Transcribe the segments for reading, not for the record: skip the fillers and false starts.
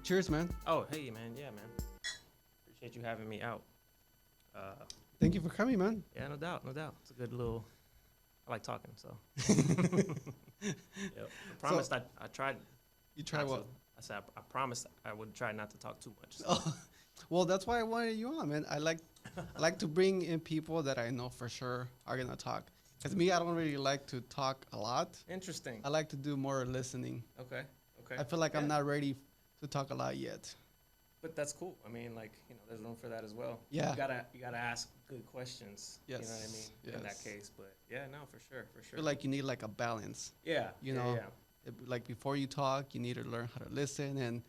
Cheers, man. Oh, hey, man. Yeah, man. Appreciate you having me out. Uh, Thank you for coming, man. yeah, no doubt, no doubt. It's a good little. I like talking, so. Yep. I promised I tried. You try not what? to. I said I promised I would try not to talk too much. So. Oh, well, that's why I wanted you on, man. I like to bring in people that I know for sure are gonna talk. Cause me, I don't really like to talk a lot. Interesting. I like to do more listening. Okay. Okay. I feel like Yeah. I'm not ready to talk a lot yet. But that's cool. I mean, like there's room for that as well. Yeah. You gotta ask good questions. Yes. You know what I mean? In that Yes. case, but yeah, no, for sure, for I sure. feel like you need like a balance. Yeah. You yeah, know, Yeah. Like before you talk, you need to learn how to listen, and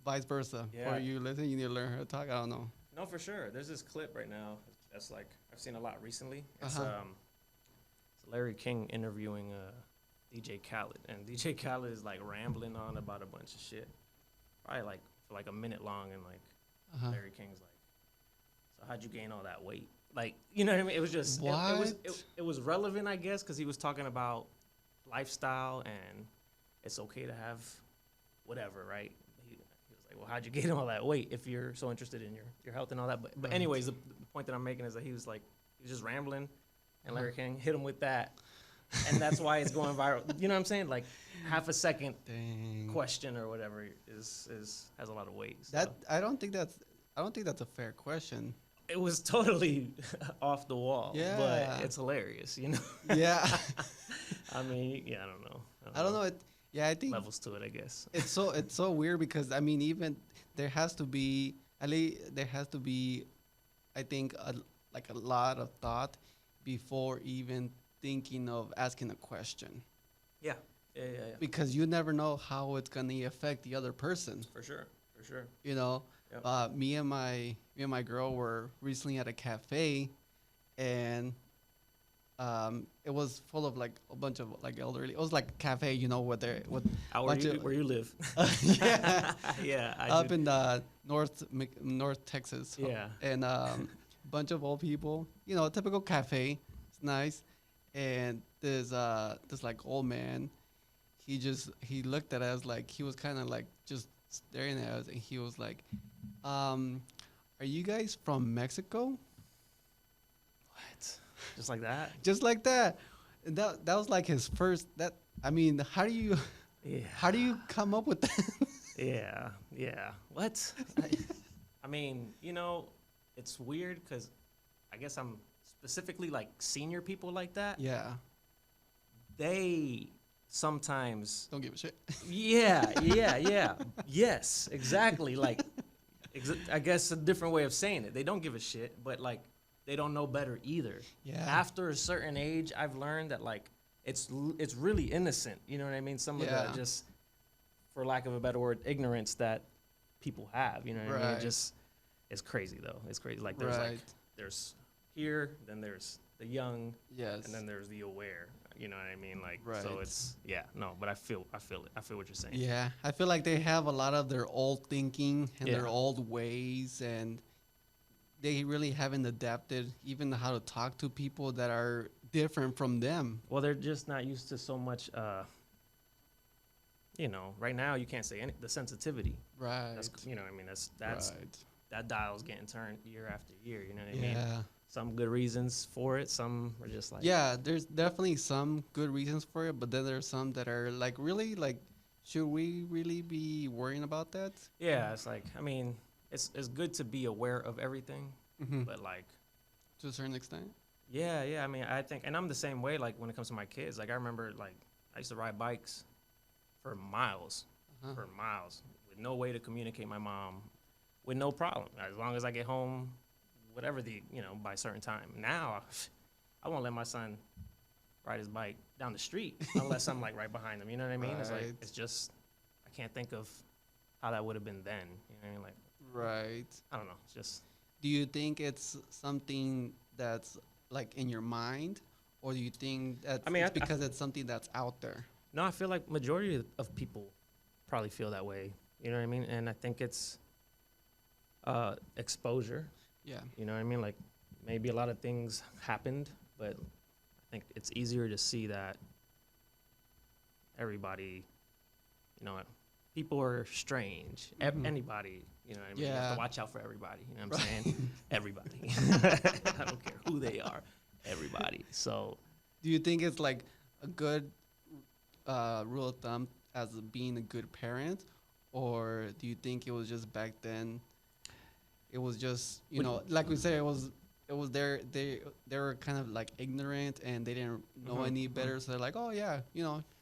vice versa. Yeah. Before you listen, you need to learn how to talk. I don't know. No, for sure. There's this clip right now that's like I've seen a lot recently. It's Uh-huh. it's Larry King interviewing DJ Khaled, and DJ Khaled is like rambling on about a bunch of shit, probably like for like a minute long, and like Uh-huh. Larry King's like, "So how'd you gain all that weight?" Like, you know what I mean? It was just it was relevant, I guess, because he was talking about lifestyle and it's okay to have whatever, right? He was like, well, how'd you gain all that weight if you're so interested in your health and all that? But Right. anyways, the point that I'm making is that he was just rambling, and Larry Uh-huh. King hit him with that, and that's why it's going viral. You know what I'm saying? Like half a second Dang. question or whatever is has a lot of weight. So. That I don't think that's a fair question. It was totally off the wall, Yeah. but it's hilarious, you know. Yeah. I mean, yeah, I don't know. I don't know. I think Levels to it, I guess. it's so weird because I mean even there has to be at least there has to be I think like a lot of thought before even thinking of asking a question Yeah, yeah. because you never know how it's gonna affect the other person. For sure, for sure. You know, Yep. me and my girl were recently at a cafe, and it was full of like a bunch of like elderly. It was like a cafe, with How bunch where you live? yeah, Yeah, I up do. in the North Texas. Yeah. And bunch of old people. A typical cafe. It's nice, and this like old man. He looked at us like he was kind of like just staring at us, and he was like, "Are you guys from Mexico?" What? Just like that? Just like that. And that was like his first. That I mean, Yeah. how do you come up with that? Yeah, yeah. What? I mean, it's weird because I guess I'm specifically like senior people like that. Yeah, They sometimes, don't give a shit. yeah. Yes, exactly. Like, I guess a different way of saying it. They don't give a shit, but like, they don't know better either. Yeah. After a certain age, I've learned that like, it's really innocent. You know what I mean? Some of Yeah. the just, for lack of a better word, ignorance that people have. You know what I mean? Right. It's crazy though. It's crazy. Like there's here, then there's the young, Yes. and then there's the aware. You know what I mean? Like, Right. so it's but I feel it. I feel what you're saying. Yeah, I feel like they have a lot of their old thinking and their Yeah. old ways, and they really haven't adapted even how to talk to people that are different from them. Well, they're just not used to so much. Right now you can't say the sensitivity. Right. That's what I mean. That's right. that dial's getting turned year after year. You know what I mean? Yeah. Some good reasons for it. Some are just like Yeah, there's definitely some good reasons for it, but then there's some that are like really like, should we really be worrying about that? Yeah, it's like I mean, it's good to be aware of everything, Mm-hmm. but like To a certain extent. yeah. I mean, I think, and I'm the same way. Like when it comes to my kids, like I remember like I used to ride bikes for miles, Uh-huh. with no way to communicate my mom, with no problem. As long as I get home, whatever by a certain time. Now, I won't let my son ride his bike down the street unless I'm like right behind him. You know what I mean? It's like Right. it's just I can't think of how that would have been then. You know what I mean? Like Right. I don't know. It's just Do you think it's something that's like in your mind, or do you think that I mean, it's because it's something that's out there? no. I feel like majority of people probably feel that way. You know what I mean? And I think it's exposure. Yeah. You know what I mean? Like maybe a lot of things happened, but I think it's easier to see that everybody, you know, people are strange. Anybody, you know what I mean? You have Yeah. to watch out for everybody. You know what I'm saying? Everybody. I don't care who they are. Everybody. So, Do you think it's like a good rule of thumb as being a good parent, or do you think it was just back then? It was just like we said, it was they were kind of like ignorant and they didn't know any better, so they're like, oh yeah,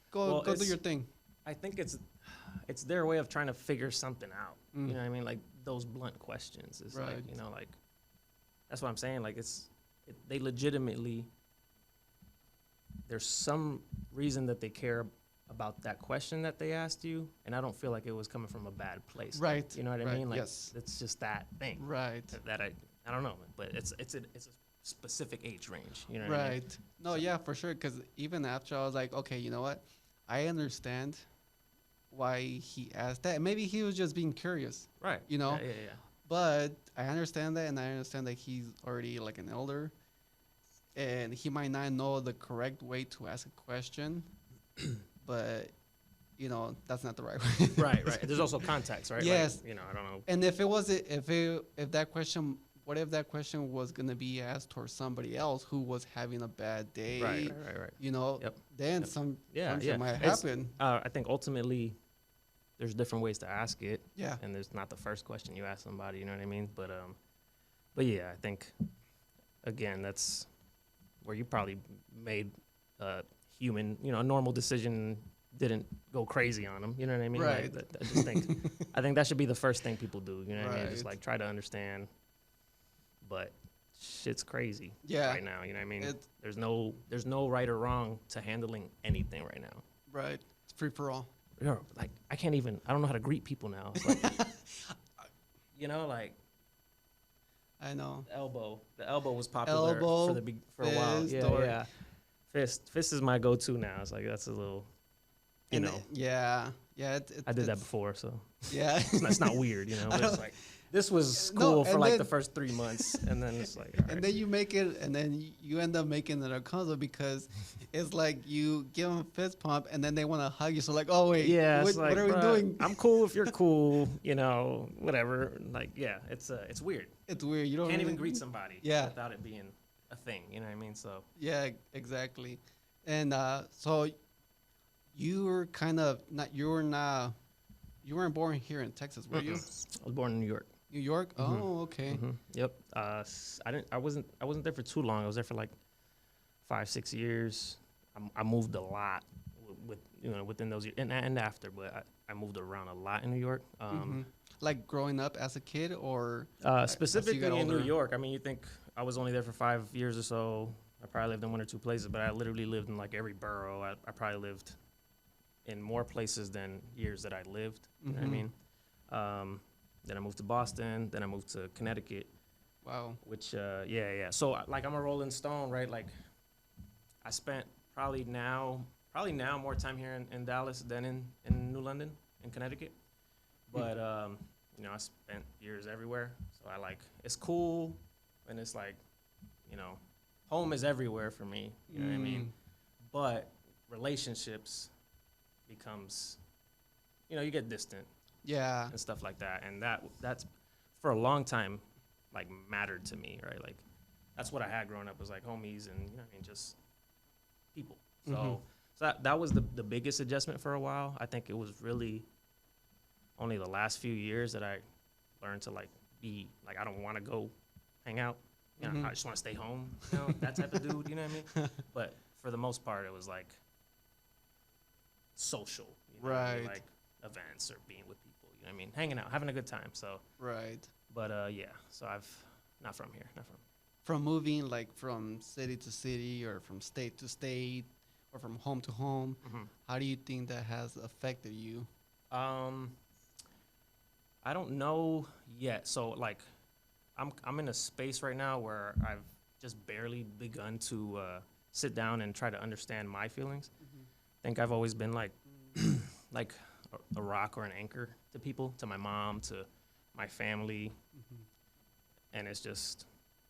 go do your thing. I think it's their way of trying to figure something out. You know what I mean? Like those blunt questions. It's Right. like, like that's what I'm saying. Like they legitimately, there's some reason that they care about that question that they asked you, and I don't feel like it was coming from a bad place. Right. You know what I Right. mean? Like Yes. it's just that thing. Right. That I don't know, but it's a specific age range. You know what I mean? Right. No, yeah, for sure. Because even after I was like, okay, you know what? I understand why he asked that. Maybe he was just being curious, Right. Yeah. Yeah. But I understand that, and I understand that he's already like an elder, and he might not know the correct way to ask a question, but that's not the right way. Right. There's also context, right? Yes. Like, I don't know. And if that question, what if that question was gonna be asked towards somebody else who was having a bad day? Right. Yep. Then Yep. some Yeah. might It's- happen. I think ultimately there's different ways to ask it. Yeah. And there's not the first question you ask somebody, you know what I mean? But yeah, I think again that's where you probably made a human, a normal decision didn't go crazy on them, you know what I mean? Right. Like, I just think I think that should be the first thing people do, you know what I mean? Just Right. like try to understand. But shit's crazy Yeah. right now, you know what I mean? It's There's no right or wrong to handling anything right now. right. It's free for all. Like I don't know how to greet people now. It's like, like I know. the elbow was popular Elbow, for a while. fist, Yeah, or- yeah. Fist is my go-to now. It's like that's a little, And yeah. I did that before, so Yeah. it's not weird, But it's like this was No, cool for and like then- the first 3 months, and then it's like, all right. And then you make it, and then you end up making it a console because it's like you give them a fist pump, and then they want to hug you. So like, oh wait, Yeah, what, it's like, what are we bruh, doing? I'm cool if you're cool, whatever. Like, yeah, it's weird. It's weird. You don't Can't even really- greet somebody Yeah. without it being a thing. You know what I mean? So Yeah, exactly. And so you were kind of not. You weren't born here in Texas, were you? I was born in New York. New York. Oh, okay. Yep. I wasn't there for too long. I was there for like 5-6 years. I moved a lot within those years and after, but I moved around a lot in New York. Like growing up as a kid, or as you Specifically got in New older? York. I mean, you think I was only there for 5 years or so. I probably lived in 1 or 2 places, but I literally lived in like every borough. I probably lived in more places than years that I lived. You know what I mean? Then I moved to Boston. Then I moved to Connecticut. Wow. Which, yeah. So, like, I'm a Rolling Stone, right? Like, I spent probably now more time here in Dallas than in New London, in Connecticut. But, I spent years everywhere. So, it's cool. And it's like, home is everywhere for me. You know what I mean? But relationships becomes, you get distant. Yeah. And stuff like that, and that's for a long time like mattered to me, right? Like that's what I had growing up was like homies and just people. So that was the biggest adjustment for a while. I think it was really only the last few years that I learned to like be like I don't want to go hang out. I just want to stay home, that type of dude, you know what I mean? But for the most part it was like social, Right. like events or being with people. You know what I mean? Hanging out, having a good time. So, Right. but yeah. So I've not from here, From moving like from city to city, or from state to state, or from home to home, how do you think that has affected you? I don't know yet. So like, I'm in a space right now where I've just barely begun to sit down and try to understand my feelings. I think I've always been like, like a rock or an anchor to people, to my mom, to my family. And it's just,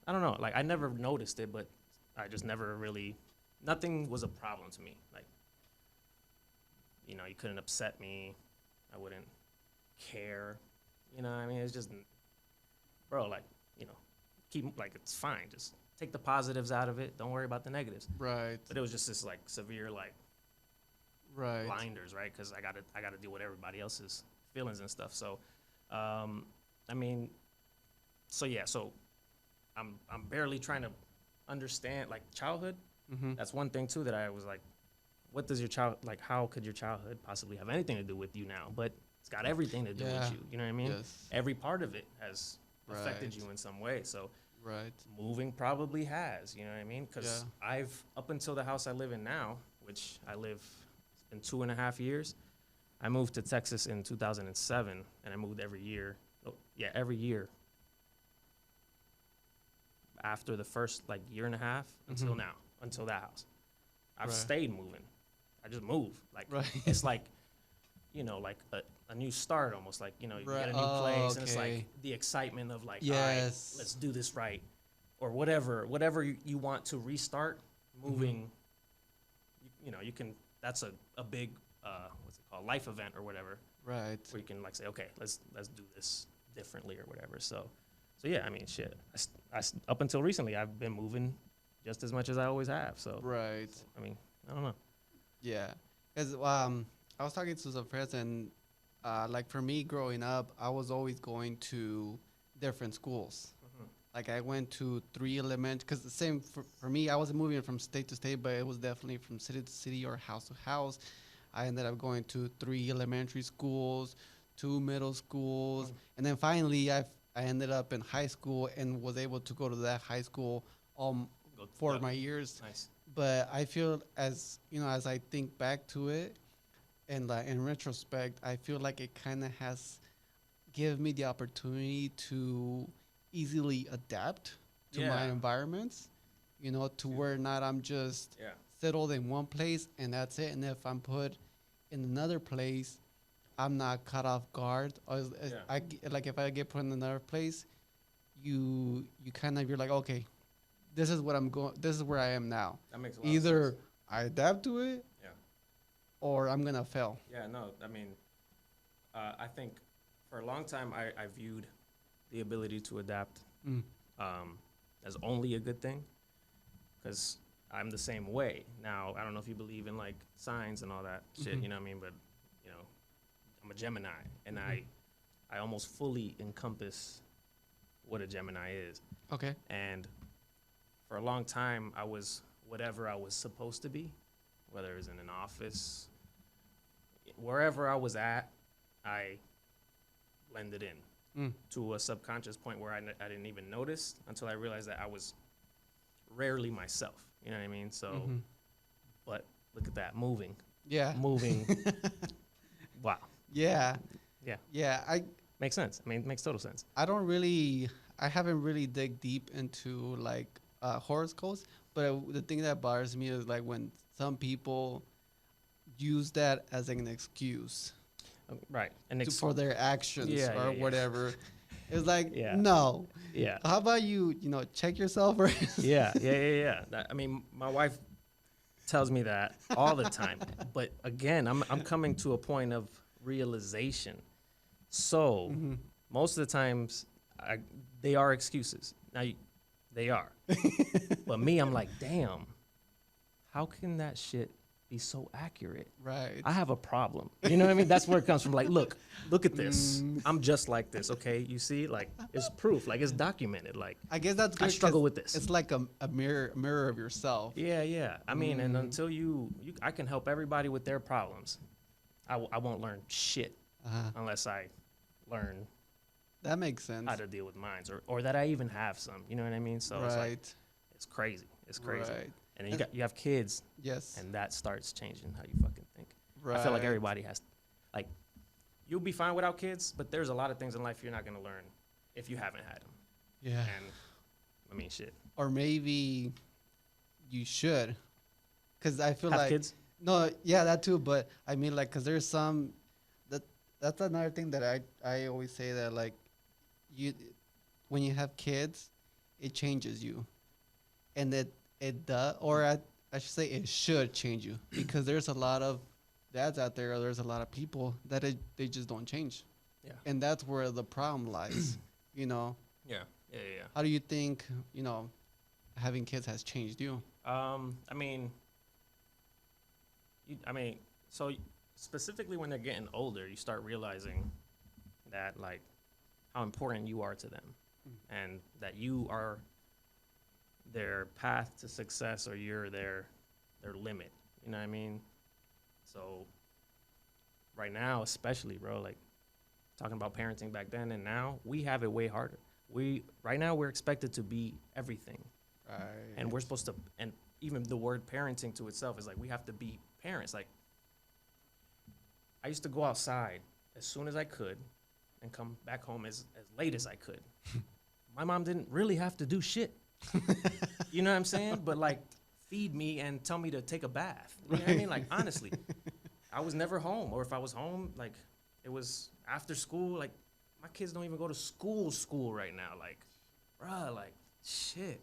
I don't know, like I never noticed it, but I just never really, nothing was a problem to me. Like, you know, you couldn't upset me. I wouldn't care. You know what I mean? It's just, bro, like, you know, keep, like, it's fine. Just take the positives out of it. Don't worry about the negatives. Right. But it was just this, like, severe, like, Right. blinders, right? Because I gotta deal with everybody else's feelings and stuff. So, I mean, so yeah, so I'm barely trying to understand, like, childhood. Mm-hmm. That's one thing too that I was like, what does your child, like, how could your childhood possibly have anything to do with you now? But it's got everything to do Yeah. with you. You know what I mean? Yes. Every part of it has affected Right. you in some way. So Right. moving probably has. You know what I mean? Because Yeah. I've, up until the house I live in now, which I live in 2.5 years, I moved to Texas in 2007, and I moved every year. Oh, yeah, every year. After the first, like, year and a half until Mhm. now, until that house, I've Right. stayed moving. I just move. Like, Right. it's like, you know, like a new start almost. Like, you know, you Right. get a new Oh, place, and it's like okay. the excitement of, like, Yes. all right, let's do this right, or whatever you want to restart. Moving, you know, you can. That's a big what's it called, life event or whatever, Right. where you can, like, say, okay, let's do this differently or whatever. So yeah, I mean, shit. Up until recently, I've been moving just as much as I always have. So Right. I mean, I don't know. Yeah. Because I was talking to some friends, and like for me growing up, I was always going to different schools. Like I went to 3 because the same for me, I wasn't moving from state to state, but it was definitely from city to city or house to house. I ended up going to 3 elementary schools, 2 middle schools, and then finally I ended up in high school and was able to go to that high school for Yeah. my years. Nice. But I feel, as you know, as I think back to it, and like in retrospect, I feel like it kind of has given me the opportunity to easily adapt to my Yeah. environments. You know, to where not I'm just Yeah. settled in one place and that's it. And if I'm put in another place, I'm not caught off guard. Or Yeah. like if I get put in another place, you kind of, you're like, okay, this is what I'm going. This is where I am now. That makes a lot of Either sense. I adapt to it, Yeah. or I'm gonna fail. Yeah, no, I mean, I think for a long time I viewed the ability to adapt Mm. as only a good thing, because I'm the same way. Now, I don't know if you believe in, like, signs and all that shit, Mhm. you know what I mean? But, you know, I'm a Gemini, and I almost fully encompass what a Gemini is. Okay. And for a long time, I was whatever I was supposed to be, whether it was in an office, wherever I was at, I blended in to a subconscious point where I didn't even notice until I realized that I was rarely myself. You know what I mean? So, but look at that, moving. Yeah. Moving. Wow. Yeah. Yeah. Yeah. Makes sense. I mean, it makes total sense. I haven't really dig deep into like horoscopes, but the thing that bothers me is like when some people use that as an excuse Right. And for their actions Yeah, or yeah. whatever. It's like, Yeah. no. Yeah. How about you check yourself first? Yeah. I mean, my wife tells me that all the time. But again, I'm coming to a point of realization. So most of the times, they are excuses. Now, they are. But me, I'm like, damn, how can that shit be so accurate? Right. I have a problem. You know what I mean? That's where it comes from. Like, look at this. I'm just like this, okay? You see? Like, it's proof. Like, it's documented. Like, I guess that's good. I struggle 'cause with this. It's like a mirror of yourself. Yeah. I mean, and until I can help everybody with their problems. I won't learn shit unless I learn That makes sense. how to deal with mine, or that I even have some. You know what I mean? So it's like, Right. it's crazy. It's crazy. Right. And then you have kids, Yes. and that starts changing how you fucking think. Right. I feel like everybody has, like, you'll be fine without kids, but there's a lot of things in life you're not gonna learn if you haven't had them. Yeah. And I mean, shit. Or maybe you should, because I feel Have like kids? no, yeah, that too. But I mean, like, because there's some that's another thing that I always say, that like when you have kids, it changes you, and it does, or I should say it should change you, because there's a lot of dads out there, there's a lot of people that they just don't change, Yeah. and that's where the problem lies. You know, Yeah. Yeah. Yeah. how do you think having kids has changed you? I mean, I mean, so specifically when they're getting older, you start realizing that like how important you are to them, and that you are their path to success, or you're their limit. You know what I mean? So right now, especially, bro, like talking about parenting back then and now, we have it way harder. Right now we're expected to be everything, Right. and we're supposed to, and even the word parenting to itself is like we have to be parents. Like I used to go outside as soon as I could and come back home as late as I could. My mom didn't really have to do shit. You know what I'm saying? But like feed me and tell me to take a bath. You know what I mean? Like honestly, I was never home, or if I was home, like it was after school. Like my kids don't even go to school right now. Like, bruh, like shit.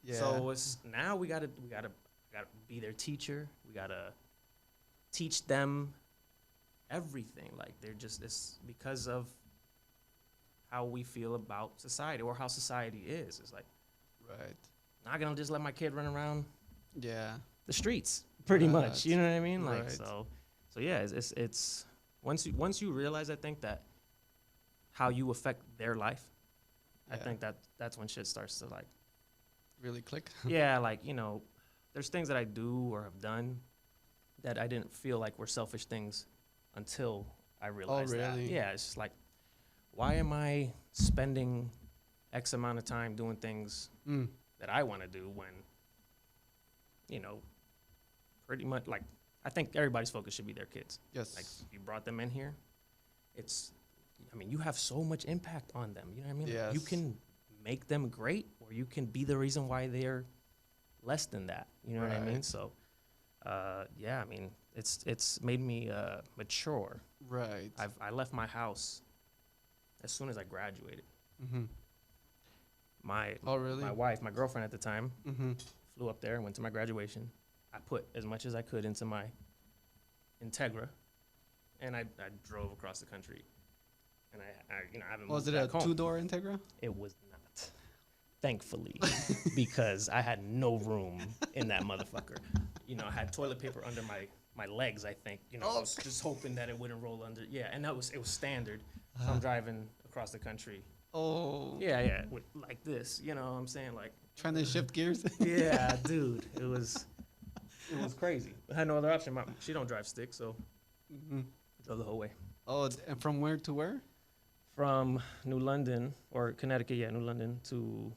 Yeah. So it's now we gotta be their teacher. We gotta teach them everything. Like they're just, it's because of how we feel about society, or how society is. It's like Right. not gonna just let my kid run around Yeah. the streets, pretty Right. much. You know what I mean? Like Right. so yeah. It's once you realize, I think, that how you affect their life, I Yeah. think that's when shit starts to like, Really click. yeah, like there's things that I do or have done that I didn't feel like were selfish things until I realized that. really? Yeah, it's just like, why am I spending X amount of time doing things Mm. that I want to do when, pretty much like, I think everybody's focus should be their kids. Yes. Like, if you brought them in here, you have so much impact on them. You know what I mean? Like, you Yes. can make them great, or you can be the reason why they're less than that. You know what I mean? Right. So, yeah, I mean, it's made me mature. Right. I left my house as soon as I graduated. Mm-hmm. My Oh, really? my girlfriend at the time, Mm-hmm. flew up there and went to my graduation. I put as much as I could into my Integra, and I drove across the country. And I haven't Was moved it a back home. two-door Integra? It was not, thankfully, because I had no room in that motherfucker. I had toilet paper under my legs, I think. I was just hoping that it wouldn't roll under. Yeah, and it was standard. So I'm driving across the country. Oh. Yeah, like this. You know what I'm saying? Like, Trying to shift gears. yeah, dude, it was crazy. I had no other option. She don't drive stick, so Mm-hmm. drove the whole way. Oh, and from where to where? From New London, or Connecticut, yeah, New London to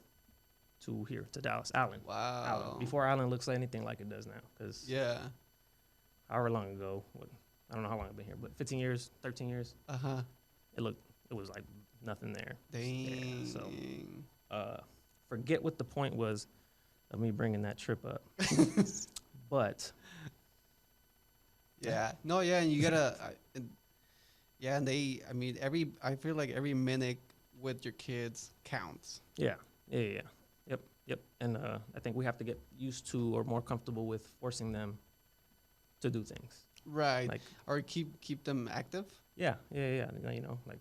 here, to Dallas, Allen. Wow. Allen. Before Allen looks anything like it does now, because Yeah. however long ago, I don't know how long I've been here, but 15 years, 13 years, Uh-huh. it was like nothing there. Dang. So, forget what the point was of me bringing that trip up. But Yeah. No, yeah, and you gotta, yeah, and I feel like every minute with your kids counts. yeah. Yep. And I think we have to get used to, or more comfortable with, forcing them to do things. Right. Like, Or keep them active. yeah. Like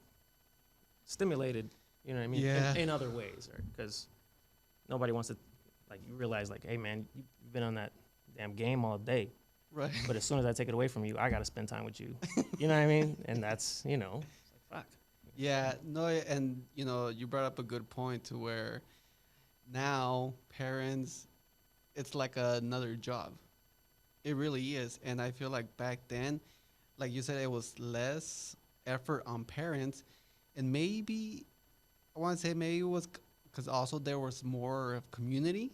stimulated. You know what I mean? Yeah. In other ways, right? Because nobody wants to, like, you realize, like, hey man, you've been on that damn game all day. Right. But as soon as I take it away from you, I got to spend time with you. You know what I mean? And that's, it's like, fuck. Yeah, no, and you brought up a good point to where now parents, it's like another job. It really is, and I feel like back then, like you said, it was less effort on parents, and maybe I want to say maybe it was because also there was more of community.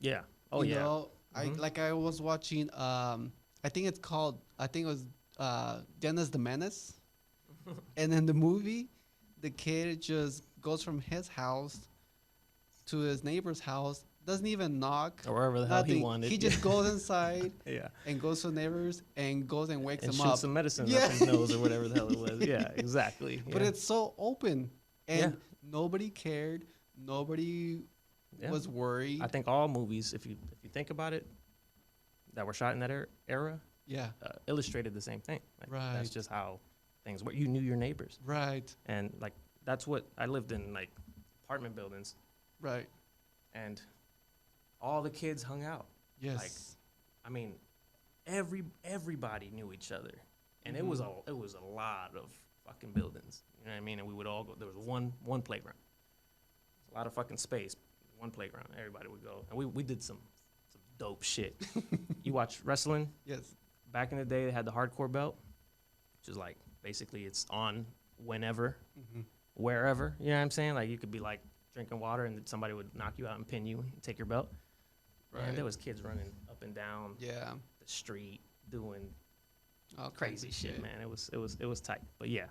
Yeah. Oh, You yeah. know, Mhm. I was watching. I think it was Dennis the Menace, and in the movie, the kid just goes from his house to his neighbor's house, doesn't even knock. Or wherever the hell he Nothing. wanted. He just goes inside yeah. and goes to neighbors and goes and wakes And them shoot up. some medicine Yeah. up his nose, or whatever the hell it was. Yeah, exactly. But Yeah. it's so open, and Yeah. nobody cared. Nobody Yeah. was worried. I think all movies, if you think about it, that were shot in that era, Yeah. illustrated the same thing. Like, Right. That's just how things work. You knew your neighbors, Right. and like that's what I lived in, like apartment buildings, Right. and all the kids hung out. Yes. I mean, everybody knew each other, and it was a lot of fucking buildings. You know what I mean? And we would all go. There was one playground, a lot of fucking space, one playground. Everybody would go, and we did some dope shit. You watch wrestling? Yes. Back in the day, they had the hardcore belt, which is like basically it's on whenever, wherever. You know what I'm saying? Like you could be like drinking water, and somebody would knock you out and pin you and take your belt. Right. And there was kids running up and down Yeah. the street doing All crazy kinds of shit, man. It was tight. But yeah,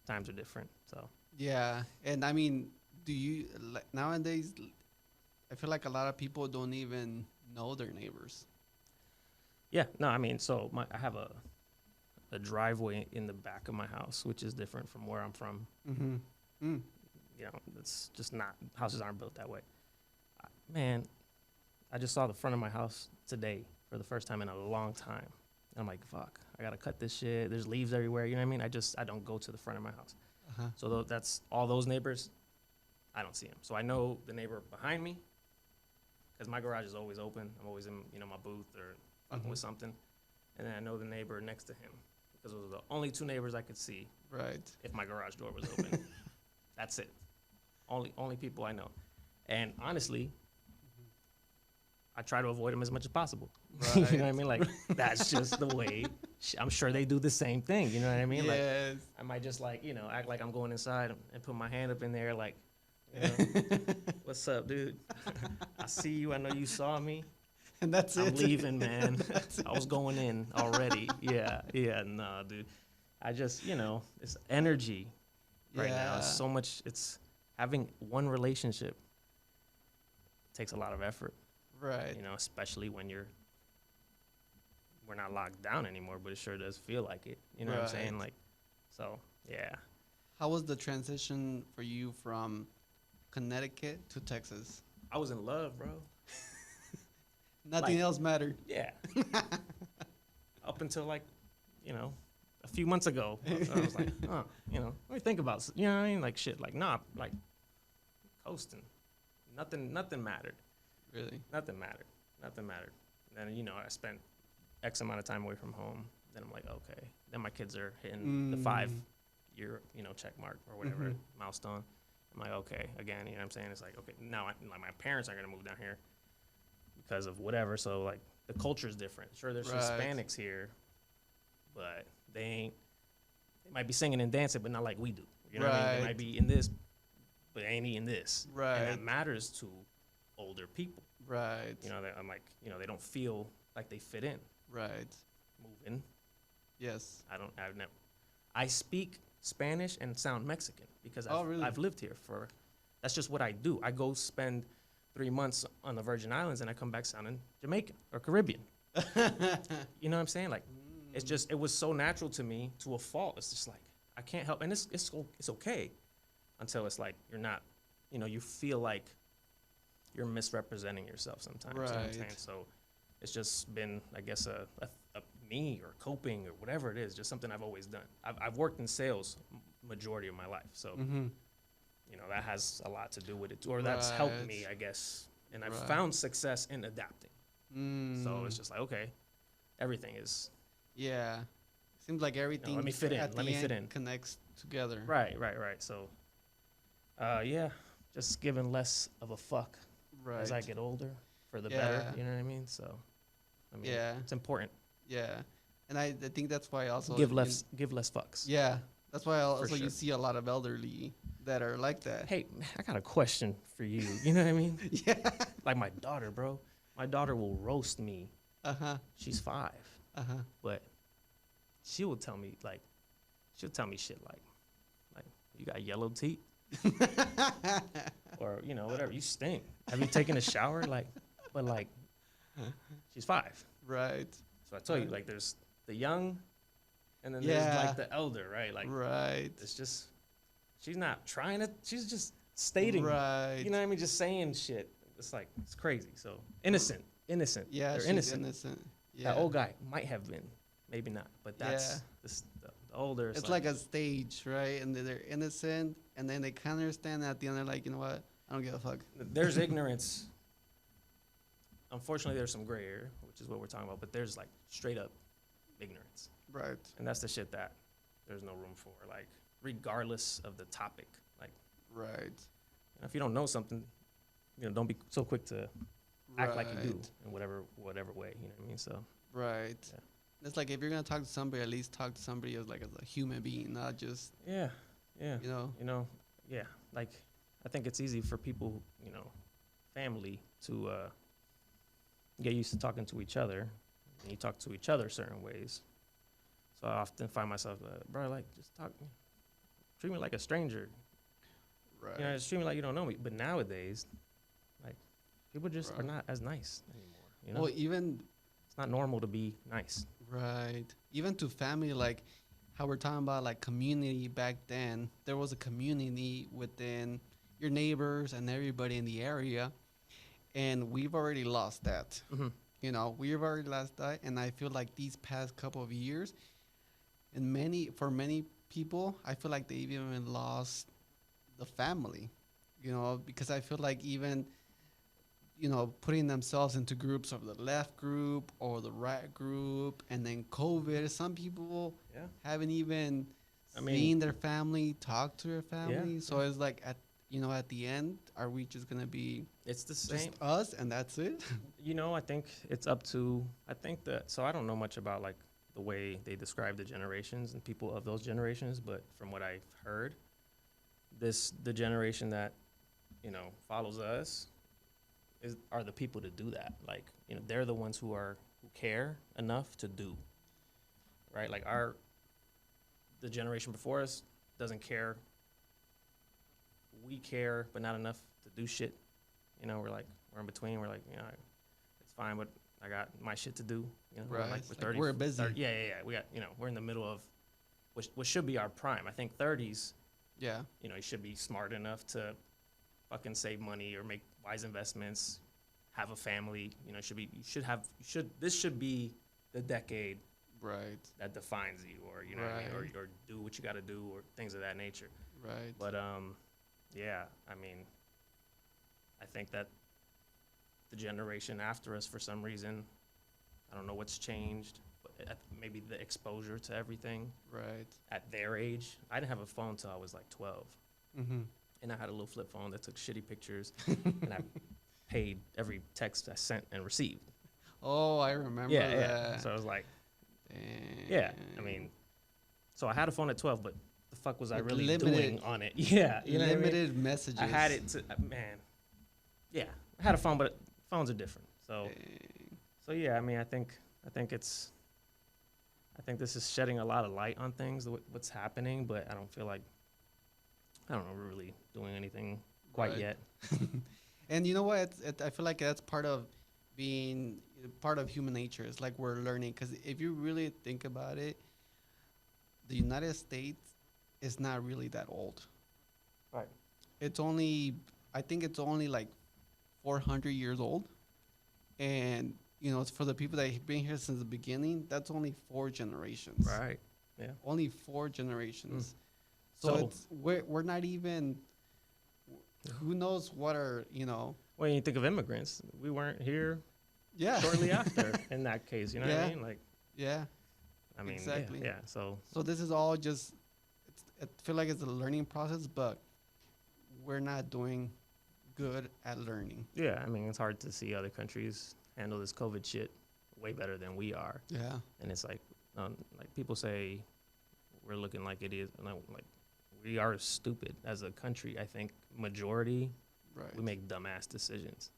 times are different. So Yeah, and I mean, do you like, nowadays? I feel like a lot of people don't even know their neighbors. yeah, no, I mean, so I have a driveway in the back of my house, which is different from where I'm from. Mm-hmm. Mm. You know, it's just not, houses aren't built that way. Man, I just saw the front of my house today for the first time in a long time. And I'm like, fuck, I gotta cut this shit. There's leaves everywhere. You know what I mean? I don't go to the front of my house. Uh-huh. So that's all those neighbors, I don't see them. So I know the neighbor behind me, because my garage is always open. I'm always in, my booth or fucking with something. And then I know the neighbor next to him, because those are the only two neighbors I could see Right. if my garage door was open. That's it. Only people I know. And honestly, I try to avoid them as much as possible. Right. You know what I mean? Like, that's just the way. I'm sure they do the same thing. You know what I mean? Yes. Like, I might just like, act like I'm going inside and put my hand up in there like, you know, what's up, dude? I see you. I know you saw me. And that's I'm it. leaving, man. I was going in already. Yeah, nah, dude. I just, it's energy right now. It's so much. It's having one relationship takes a lot of effort. Right. Especially when we're not locked down anymore, but it sure does feel like it. You know what I'm saying? Right. Like, so, yeah. How was the transition for you from Connecticut to Texas? I was in love, bro. Nothing else mattered. Yeah. Up until like, a few months ago, I was like, let me think about, you know what I mean? Like shit, like, nah, like coasting. Nothing mattered. Really? Nothing mattered. And then, I spent X amount of time away from home. Then I'm like, okay. Then my kids are hitting the 5-year, check mark or whatever milestone. I'm like, okay, again, you know what I'm saying? It's like, okay, now like my parents are going to move down here because of whatever. So like the culture is different. Sure, there's Hispanics here, but they might be singing and dancing, but not like we do. You know what I mean? They might be in this, but they ain't eating this. Right. And that matters to older people. Right. I'm like, they don't feel like they fit in. Right. Moving. Yes. I speak Spanish and sound Mexican because really? I've lived here that's just what I do. I go spend 3 months on the Virgin Islands and I come back sounding Jamaican or Caribbean. You know what I'm saying? Like, it was so natural to me to a fault. It's just like, I can't help. And it's okay until it's like, you're not, you feel like you're misrepresenting yourself sometimes. Right. You know what I'm saying? So it's just been, I guess, a me or coping or whatever it is, just something I've always done. I've worked in sales majority of my life. So, that has a lot to do with it, or that's helped me, I guess. And I've found success in adapting. So it's just like, okay, everything is. Yeah. Seems like everything let me fit in. Connects together. Right. So, yeah, just giving less of a fuck as I get older for the better. You know what I mean? So, it's important. Yeah. And I think that's why also give less fucks. Yeah. That's why also sure. you see a lot of elderly that are like that. Hey, I got a question for you. You know what I mean? Yeah. Like my daughter, bro. My daughter will roast me. She's 5. But she will tell me shit like you got yellow teeth. Or, whatever, you stink. Have you taken a shower? She's 5. Right. So I tell you, like, there's the young, and then there's like the elder, right? Like, right. It's just, she's not trying to. She's just stating, right? You know what I mean? Just saying shit. It's like, it's crazy. So innocent. Yeah, they're she's innocent. Yeah. That old guy might have been maybe not. But Yeah. that's the older. It's like a stage, right? And they're innocent, and then they kind of understand. And at the end, they're like, you know what? I don't give a fuck. there's ignorance. Unfortunately, there's some gray area, which is what we're talking about. But there's like straight up ignorance, Right. and that's the shit that there's no room for. Like regardless of the topic, like Right. if you don't know something, don't be so quick to act like you do Right. in whatever way. You know what I mean? So Right. Yeah. It's like if you're gonna talk to somebody, at least talk to somebody as a human being, not just yeah. you know. Yeah. Like I think it's easy for people, family to get used to talking to each other, and you talk to each other certain ways. So I often find myself, bro, like just treat me like a stranger. Right. Just treat me like you don't know me. But nowadays, like people just are not as nice anymore. Well, even it's not normal to be nice. right, even to family, like how we're talking about like community back then. There was a community within your neighbors and everybody in the area, and we've already lost that. Mm-hmm. We've already lost that, and I feel like these past couple of years, and for many people, I feel like they've even lost the family. Because I feel like even putting themselves into groups of the left group or the right group, and then COVID, some people haven't even seen their family, talk to their family. So it's like at the end, are we just gonna be it's the same just us and that's it? I think it's up to so I don't know much about like the way they describe the generations and people of those generations, but from what I've heard, the generation that follows us are the people to do that. Like, they're the ones who care enough to do, right? Like the generation before us doesn't care. We care, but not enough to do shit. We're in between. We're like, it's fine, but I got my shit to do. Right. We're 30. We're busy. 30, yeah. We got, we're in the middle of what should be our prime. I think 30s, Yeah. you should be smart enough to fucking save money or make wise investments, have a family. This should be the decade Right. that defines you, or what I mean, or do what you got to do, or things of that nature. Right. But yeah, I mean, I think that the generation after us, for some reason, I don't know what's changed, but maybe the exposure to everything. Right. At their age, I didn't have a phone till I was like 12. Mm-hmm. And I had a little flip phone that took shitty pictures, and I paid every text I sent and received. Oh, I remember that. Yeah. So I was like, Dang. yeah. I mean, so I had a phone at 12, but the fuck was I With really limited- doing on it? Yeah. You know what I mean? Limited messages. I had it to man. Yeah, I had a phone, but phones are different. So Dang. so yeah. I mean, I think this is shedding a lot of light on things, what's happening, but I don't feel like we're really doing anything quite Right. yet. And you know what? I feel like that's part of being part of human nature. It's like we're learning. Because if you really think about it, the United States is not really that old. Right. I think it's only like 400 years old. And, it's for the people that have been here since the beginning, that's only 4 generations. Right. Yeah. Only 4 generations. So- we're not even, who knows what are, When you think of immigrants, we weren't here yeah. shortly after. In that case, you know what I mean? Like, Yeah. I mean, Exactly. Yeah. So So this is all just, I feel like it's a learning process, but we're not doing good at learning. yeah, I mean, it's hard to see other countries handle this COVID shit way better than we are. Yeah. And it's like people say we're looking like idiots. Like we are stupid as a country. I think majority, Right. we make dumbass decisions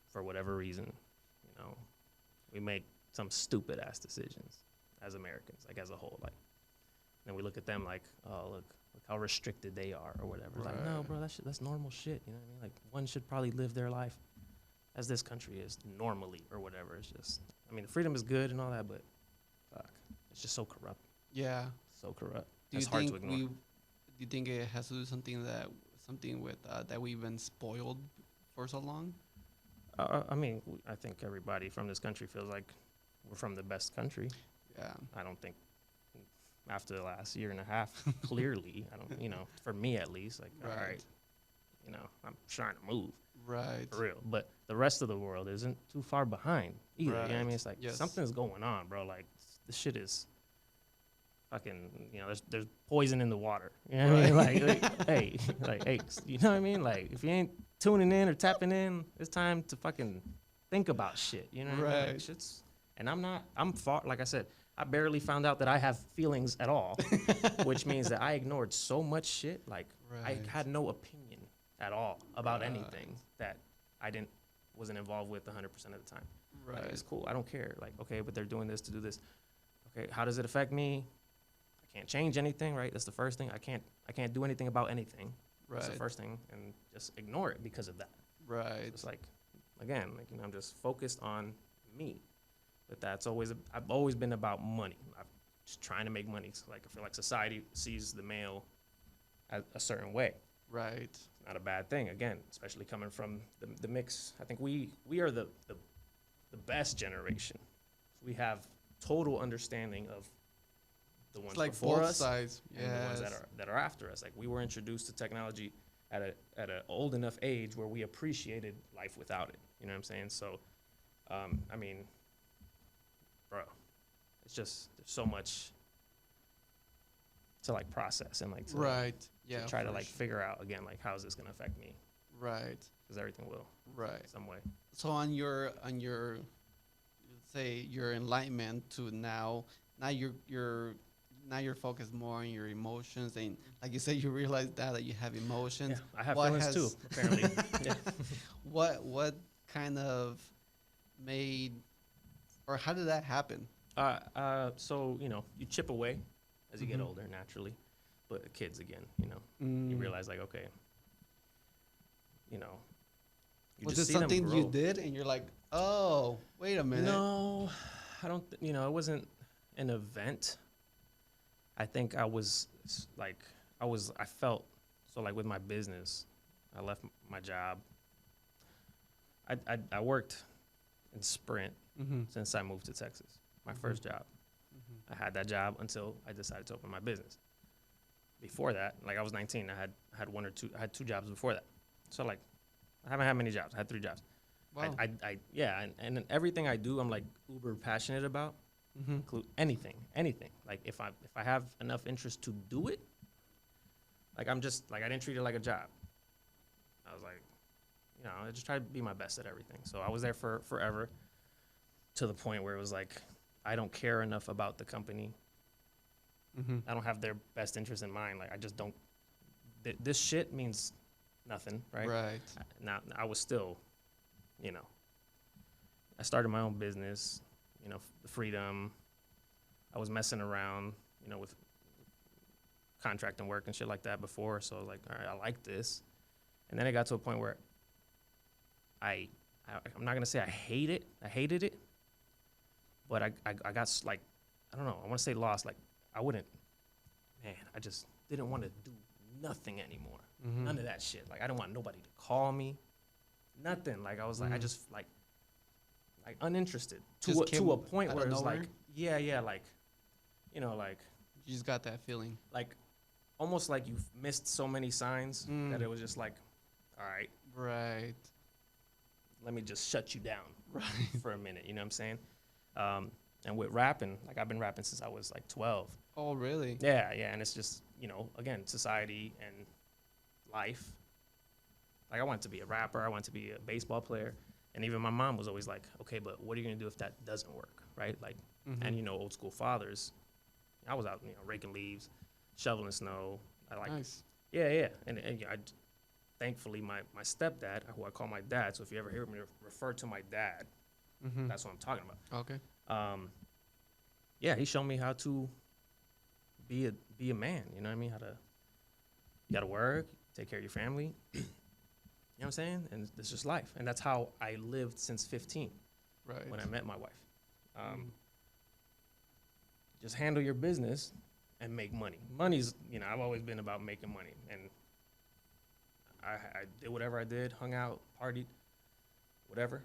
for whatever reason. We make some stupid ass decisions as Americans, like as a whole. Like, then we look at them like, oh, look how restricted they are or whatever. It's like, no, Right. bro, that's normal shit. You know what I mean? Like, one should probably live their life as this country is normally or whatever. It's just, I mean, freedom is good and all that, but fuck, it's just so corrupt. Yeah. So corrupt. Do It's you hard think to ignore. do you think it has to do something with that we've been spoiled for so long? I mean, I think everybody from this country feels like we're from the best country. Yeah. I don't think after the last year and a half, clearly, I don't, for me at least, like, all right, I'm trying to move. Right. For real. But the rest of the world isn't too far behind either. Right. You know what I mean? It's like Yes. something's going on, bro. Like this shit is fucking, there's poison in the water. You know what I mean? Hey, you know what I mean? Like if you ain't tuning in or tapping in, it's time to fucking think about shit. You know what I mean? Like shit's, and I'm far, like I said, I barely found out that I have feelings at all, which means that I ignored so much shit. Like I had no opinion at all about anything that I wasn't involved with 100% of the time. Right. Like, it's cool. I don't care. Like, okay, but they're doing this to do this. Okay, how does it affect me? I can't change anything, right? That's the first thing. I can't do anything about anything. Right. That's the first thing, and just ignore it because of that. Right. It's like, again, like I'm just focused on me. But I've always been about money. I'm just trying to make money. So like I feel like society sees the male a certain way. Right. It's not a bad thing. Again, especially coming from the mix. I think we are the best generation. We have total understanding of the ones like before both us sides. and the ones that are after us. Like we were introduced to technology at an old enough age where we appreciated life without it. You know what I'm saying? So, I mean, bro, it's just there's so much to like process and like to, to try to like figure out again like how is this gonna affect me? Right. Because everything will. Right. Some way. So on your say your enlightenment to now you're focused more on your emotions, and like you said, you realize that you have emotions. Yeah, I have feelings too, apparently. Yeah. What kind of made, or how did that happen? So you chip away as you get older naturally, but kids again, you realize like okay, you was it something you did and you're like, oh, wait a minute? No, I don't. It wasn't an event. I think I felt so like with my business, I left my job. I worked in Sprint since I moved to Texas. My first job. I had that job until I decided to open my business. Before that, like I was 19, I had two jobs before that. So like, I haven't had many jobs. I had 3 jobs. Wow. And everything I do, I'm like uber passionate about. Include anything. Like if I have enough interest to do it, like I'm just like I didn't treat it like a job. I was like, I just tried to be my best at everything. So I was there for forever, to the point where it was like I don't care enough about the company. I don't have their best interest in mind. Like I just don't. This shit means nothing, right? Right. Now I was still, I started my own business. The freedom. I was messing around, with contracting work and shit like that before. So I was like, all right, I like this. And then it got to a point where I'm not gonna say I hated it, but I got like, I don't know, I want to say lost. Like I just didn't want to do nothing anymore. None of that shit. Like I didn't want nobody to call me, nothing. Like I was like, I just like uninterested to a point where it's like, like, like you just got that feeling, like almost like you've missed so many signs that it was just like, all right, let me just shut you down for a minute. You know what I'm saying? And with rapping, like I've been rapping since I was like 12. Oh, really? Yeah, and it's just again, society and life. Like I wanted to be a rapper, I wanted to be a baseball player. And even my mom was always like, okay, but what are you going to do if that doesn't work, right? Like, and, old school fathers, I was out, raking leaves, shoveling snow. Nice. Yeah. And thankfully, my stepdad, who I call my dad, so if you ever hear me refer to my dad, that's what I'm talking about. Okay. Yeah, he showed me how to be a man, you know what I mean? You got to work, take care of your family. You know what I'm saying? And it's just life. And that's how I lived since 15, when I met my wife. Just handle your business and make money. Money's, I've always been about making money. And I did whatever I did, hung out, partied, whatever.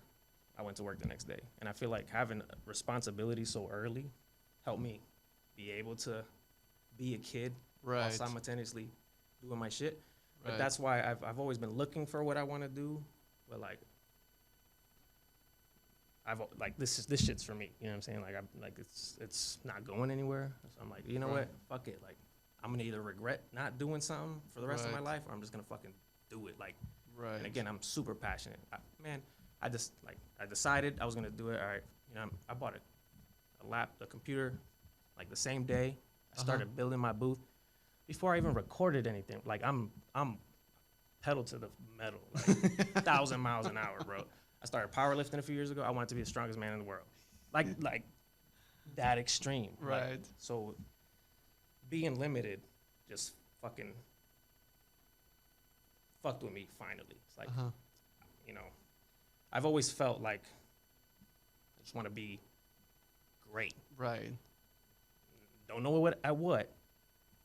I went to work the next day. And I feel like having responsibility so early helped me be able to be a kid while Right. simultaneously doing my shit. But Right. that's why I've always been looking for what I want to do. But like this shit's for me. You know what I'm saying? Like I'm like it's not going anywhere. So I'm like, you know Right. what? Fuck it. Like I'm gonna either regret not doing something for the rest of my Right. life, or I'm just gonna fucking do it. Like, Right. and again, I'm super passionate. I just like I decided I was gonna do it. All right, you know, I bought a computer, like the same day. I started building my booth before I even recorded anything. Like I'm pedal to the metal, like 1,000 miles an hour, bro. I started powerlifting a few years ago. I wanted to be the strongest man in the world, like that extreme. Right. Like, so being limited just fucking fucked with me. Finally, it's like you know, I've always felt like I just want to be great. Right. Don't know what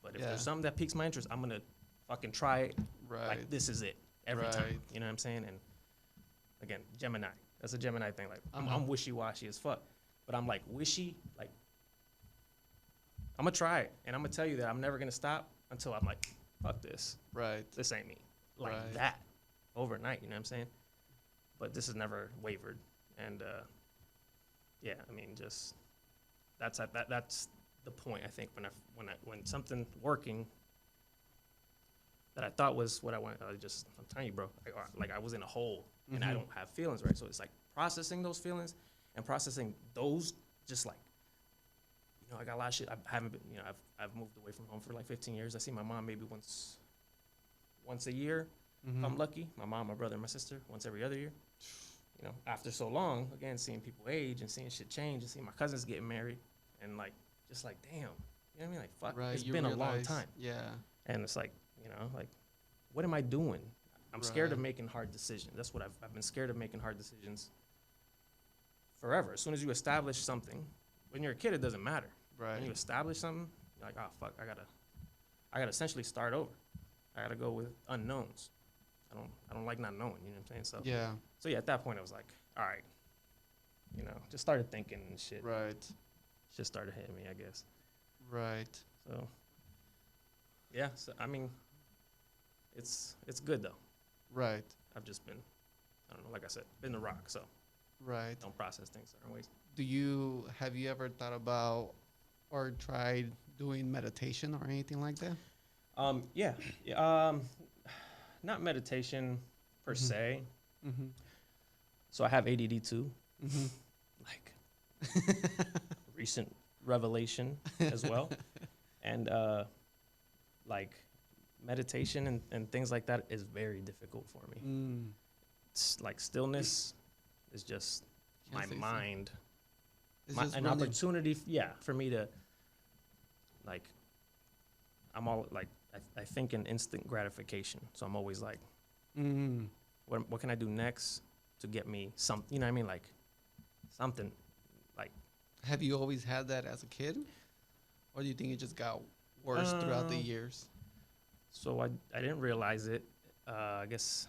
but if Yeah. there's something that piques my interest, I'm gonna fucking try it. Right. Like this is it every Right. time. You know what I'm saying? And again, Gemini. That's a Gemini thing. Like Uh-huh. I'm wishy-washy as fuck, but I'm like wishy. Like I'm gonna try it, and I'm gonna tell you that I'm never gonna stop until I'm like, fuck this. Right. This ain't me. Like Right. that overnight. You know what I'm saying? But this has never wavered, and yeah, I mean, just that's the point. I think when something working that I thought was what I wanted, I'm telling you, bro, like I was in a hole and I don't have feelings, right? So it's like processing those feelings and processing those, just like, you know, I got a lot of shit. I haven't been, you know, I've moved away from home for like 15 years. I see my mom maybe once a year, if I'm lucky. My mom, my brother, and my sister once every other year. You know, after so long, again, seeing people age and seeing shit change and seeing my cousins getting married and like, just like, damn, you know what I mean? Like, fuck, Right. it's You been a long realize- time. Yeah. And it's like, you know, like, what am I doing? I'm scared of Right. making hard decisions. That's what I've been scared of making hard decisions forever. As soon as you establish something, when you're a kid, it doesn't matter. When you Right. establish something, you're like, oh, fuck, I gotta essentially start over. I gotta go with unknowns. I don't like not knowing, you know what I'm saying? So Yeah. So yeah, at that point I was like, all right, you know, just started thinking and shit. Right. Shit started hitting me, I guess. Right. So yeah, so I mean, it's good though. Right. I've just been, I don't know, like I said, been the rock, so Right. don't process things certain ways. Have you ever thought about or tried doing meditation or anything like that? Yeah, not meditation per se. Mm-hmm. So I have ADD too, Mm-hmm. like recent revelation as well, and like meditation and things like that is very difficult for me. Mm. It's like stillness is just Can't my say so. mind, It's just an really- opportunity, for me to like. I'm all like I think in instant gratification, so I'm always like, Mm. what can I do next to get me some, you know what I mean, like something like. Have you always had that as a kid, or do you think it just got worse throughout the years? So I didn't realize it. I guess,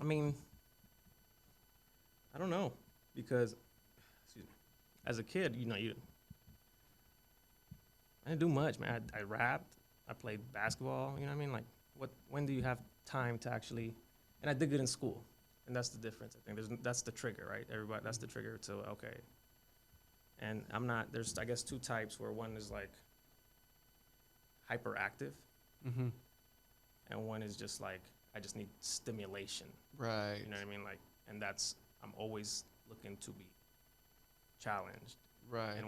I mean, I don't know, because, excuse me, as a kid, you know, I didn't do much, man. I rapped, I played basketball, you know what I mean? Like, when do you have time to actually, and I did good in school, and that's the difference, I think. That's the trigger, right? Everybody, that's the trigger to, okay. And there's, I guess, two types, where one is like hyperactive, Mm-hmm. and one is just like, I just need stimulation. Right. You know what I mean? Like, and I'm always looking to be challenged. Right. And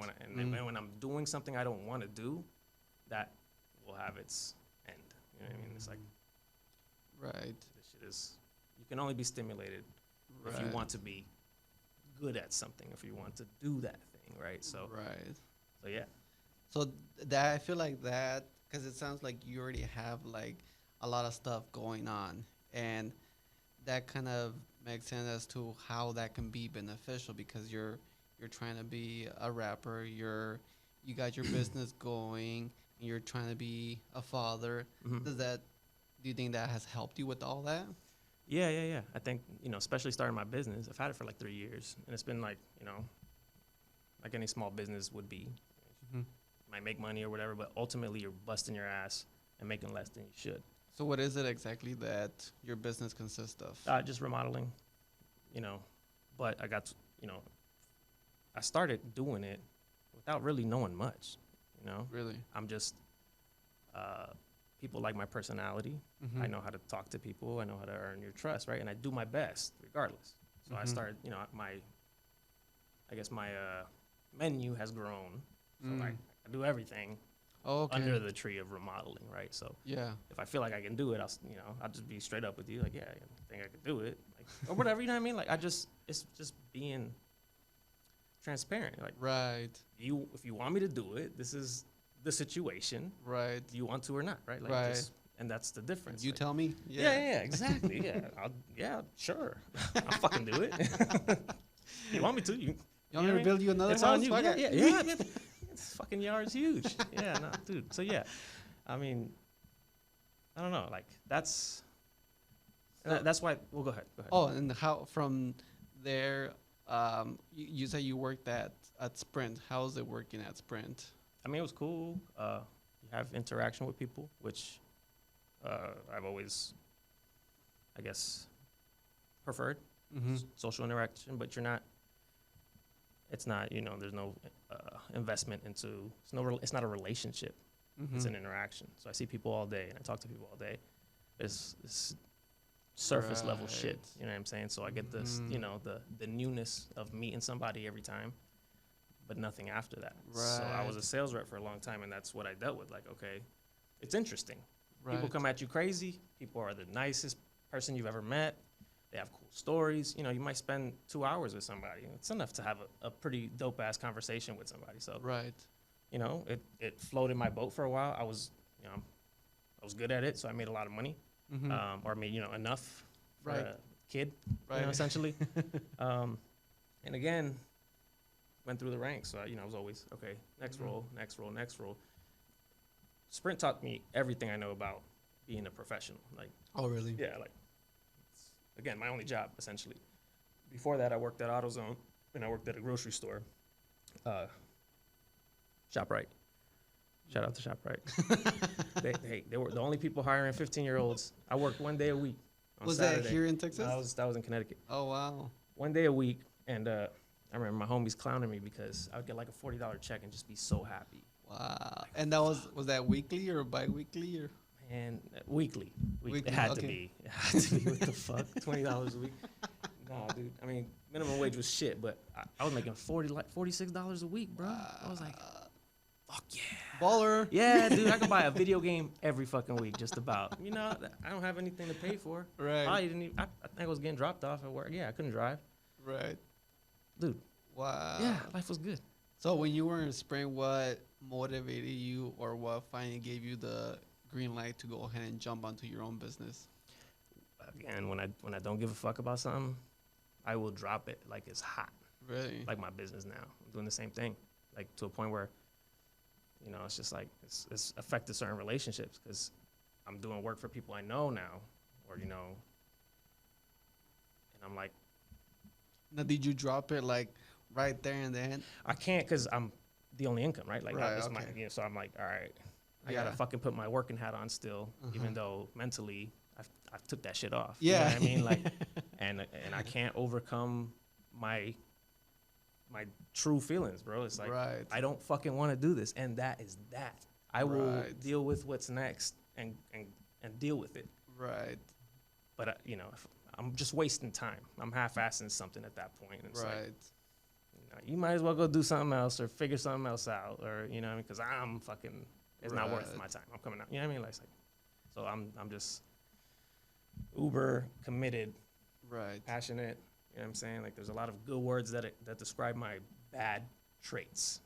when I'm doing something I don't want to do, that will have its end. You know what I mean? It's like, Right. this shit is, you can only be stimulated if you want to be good at something, if you want to do that thing, right? So, Right. so yeah. So that I feel like that, because it sounds like you already have like a lot of stuff going on, and that kind of makes sense as to how that can be beneficial, because you're trying to be a rapper, you got your business going, and you're trying to be a father. Mhm. Do you think that has helped you with all that? Yeah. I think, you know, especially starting my business, I've had it for like 3 years, and it's been like, you know, like any small business would be. Mm-hmm. Might make money or whatever, but ultimately you're busting your ass and making less than you should. So what is it exactly that your business consists of? Just remodeling, you know. But I got, you know, I started doing it without really knowing much, you know. Really? I'm just, people like my personality. Mm-hmm. I know how to talk to people. I know how to earn your trust, right? And I do my best regardless. So I started, you know, I guess my menu has grown. So like I do everything under the tree of remodeling, right? So yeah, if I feel like I can do it, I'll just be straight up with you, like, yeah, I think I can do it, like, or whatever, you know what I mean? Like, it's just being transparent. Like, right, if you want me to do it, this is the situation. right. Do you want to or not, right? Like, Right. And that's the difference. You like, tell me. yeah, exactly. Yeah, sure. I'll fucking do it. You want me to? You want me to build you another it's house? on you. Fuck Yeah, it. yeah. This fucking yard's huge. Yeah, no, dude. So yeah, I mean, I don't know. Like that's why. Well, go ahead. Oh, and how from there? You said you worked at Sprint. How's it working at Sprint? I mean, it was cool. You have interaction with people, which I've always, I guess, preferred. Mm-hmm. Social interaction, but you're not. It's not, you know, there's no investment into, it's not a relationship. Mm-hmm. It's an interaction. So I see people all day and I talk to people all day. It's surface level shit, you know what I'm saying? So I get this, you know, the newness of meeting somebody every time, but nothing after that. Right. So I was a sales rep for a long time and that's what I dealt with. Like, okay, it's interesting. Right. People come at you crazy. People are the nicest person you've ever met. They have cool stories. You know, you might spend 2 hours with somebody. It's enough to have a pretty dope-ass conversation with somebody. So, right. you know, it floated my boat for a while. I was good at it, so I made a lot of money, or made, you know, enough for a kid, you know, essentially. And again, went through the ranks. So, you know, I was always, okay, next role. Sprint taught me everything I know about being a professional. Like, oh, really? yeah, like, again, my only job, essentially. Before that, I worked at AutoZone, and I worked at a grocery store. ShopRite. Shout out to ShopRite. They were the only people hiring 15-year-olds. I worked 1 day a week on Was Saturday. that here in Texas? That was in Connecticut. Oh, wow. 1 day a week, and I remember my homies clowning me because I would get like a $40 check and just be so happy. Wow. And that was that weekly or bi-weekly or? And weekly. Weekly, It had okay. to be. It had to be. What the fuck? $20 a week? Nah, dude. I mean, minimum wage was shit, but I was making $46 a week, bro. I was like, fuck yeah. Baller. Yeah, dude. I could buy a video game every fucking week, just about. You know, I don't have anything to pay for. Right. I think I was getting dropped off at work. Yeah, I couldn't drive. Right. Dude. Wow. Yeah, life was good. So when you were in Spring, what motivated you or what finally gave you the green light to go ahead and jump onto your own business? Again, when I don't give a fuck about something, I will drop it like it's hot. Really? Like my business now. I'm doing the same thing. Like to a point where, you know, it's just like, it's affected certain relationships because I'm doing work for people I know now, or, you know, and I'm like. Now, did you drop it like right there and then? I can't because I'm the only income, right? Like, right, this okay. you know, so I'm like, all right, I gotta fucking put my working hat on still, even though mentally I took that shit off. Yeah. You know what I mean? Like, and I can't overcome my true feelings, bro. It's like, I don't fucking want to do this. And that is that. I will deal with what's next and deal with it. Right. But, you know, I'm just wasting time. I'm half-assing something at that point. And it's like, you know, you might as well go do something else or figure something else out, or, you know what I mean? Because I'm fucking, it's not worth my time. I'm coming out. You know what I mean? Like, so I'm just uber committed, passionate. You know what I'm saying? Like, there's a lot of good words that describe my bad traits.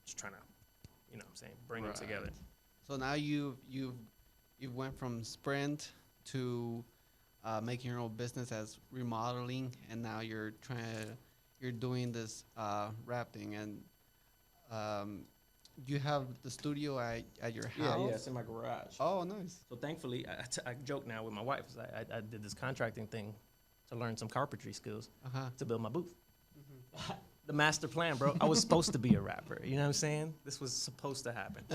Just trying to, you know what I'm saying, bring them together. So now you've went from Sprint to making your own business as remodeling, and now you're doing this wrapping, and you have the studio at your house? Yeah, it's in my garage. Oh, nice. So thankfully, I joke now with my wife. I did this contracting thing to learn some carpentry skills to build my booth. the master plan, bro. I was supposed to be a rapper. You know what I'm saying? This was supposed to happen.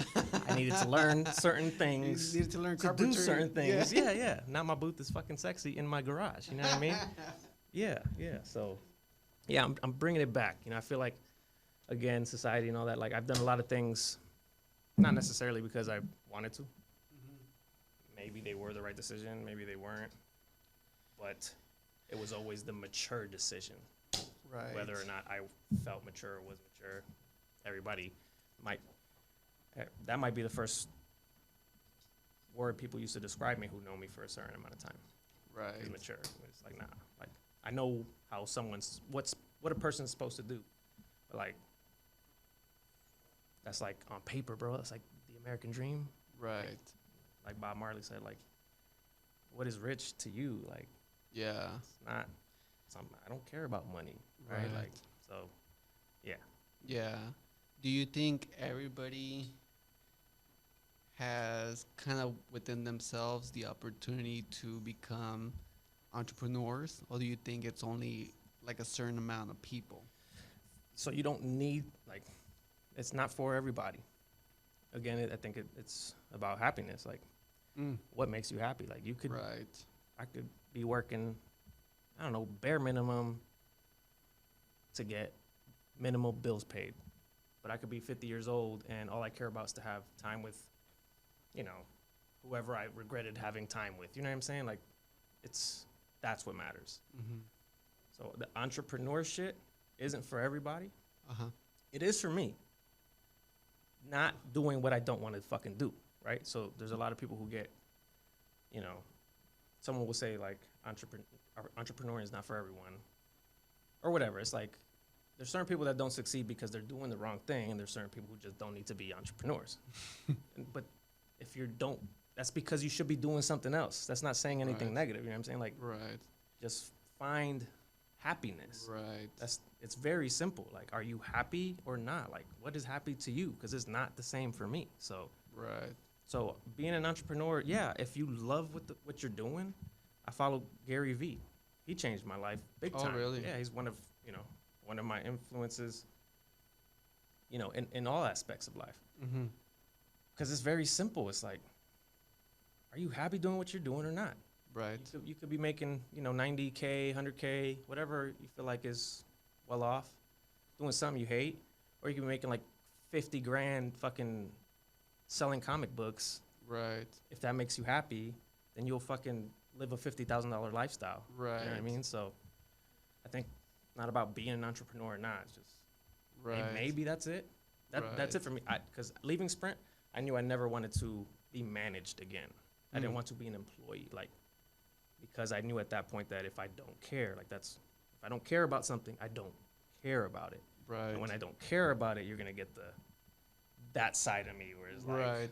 I needed to learn certain things. You needed to learn to do carpentry. certain things. Yeah. Now my booth is fucking sexy in my garage. You know what I mean? Yeah. So, yeah, I'm bringing it back. You know, I feel like, again, society and all that. Like, I've done a lot of things, not necessarily because I wanted to. Maybe they were the right decision. Maybe they weren't. But it was always the mature decision. Right. Whether or not I felt mature or was mature, everybody might. That might be the first word people used to describe me who know me for a certain amount of time. Right. Is mature. It's like, nah. Like, I know how someone's what a person's supposed to do, but like, that's like on paper, bro. That's like the American dream. Right. Like Bob Marley said, like, what is rich to you? Like, Yeah. it's not something. I don't care about money, right? Like, so, yeah. Yeah. Do you think everybody has kind of within themselves the opportunity to become entrepreneurs, or do you think it's only like a certain amount of people? So you don't need, like, it's not for everybody. Again, I think it's about happiness. Like, what makes you happy? Like, you could, Right. I could be working, I don't know, bare minimum to get minimal bills paid. But I could be 50 years old and all I care about is to have time with, you know, whoever I regretted having time with. You know what I'm saying? Like, that's what matters. Mm-hmm. So the entrepreneur shit isn't for everybody. Uh-huh. It is for me. Not doing what I don't want to fucking do, right? So there's a lot of people who get, you know, someone will say like entrepreneur is not for everyone or whatever. It's like there's certain people that don't succeed because they're doing the wrong thing, and there's certain people who just don't need to be entrepreneurs. But if you don't, that's because you should be doing something else. That's not saying anything negative. You know what I'm saying? Like, Right. just find happiness. Right. It's very simple. Like, are you happy or not? Like, what is happy to you? Because it's not the same for me. So, Right. so being an entrepreneur, yeah, if you love what you're doing, I follow Gary Vee. He changed my life big time. Oh, really? Yeah, he's one of my influences, in all aspects of life. Mm-hmm. Because it's very simple. It's like, are you happy doing what you're doing or not? Right. You could be making, $90K, $100K, whatever you feel like is well off, doing something you hate, or you could be making like 50 grand fucking selling comic books. Right. If that makes you happy, then you'll fucking live a $50,000 lifestyle. Right. You know what I mean? So I think not about being an entrepreneur or not. It's just maybe that's it. That's it for me. Because leaving Sprint, I knew I never wanted to be managed again. I didn't want to be an employee, like, because I knew at that point that if I don't care, like, if I don't care about something, I don't care about it. Right. And when I don't care about it, you're gonna get that side of me where it's like,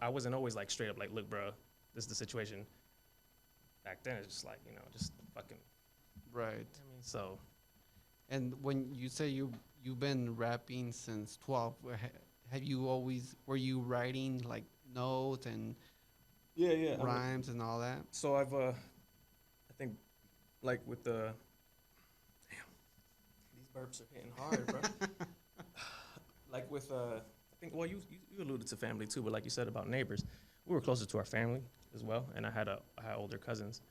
I wasn't always like straight up like, look, bro, this is the situation. Back then, it's just like, just fucking. Right. I mean, so. And when you say you've been rapping since 12, were you writing like notes and rhymes and all that? So I think, like with the, damn, these burps are hitting hard, bro. Like with, I think, well, you alluded to family too, but like you said about neighbors, we were closer to our family as well, and I had older cousins.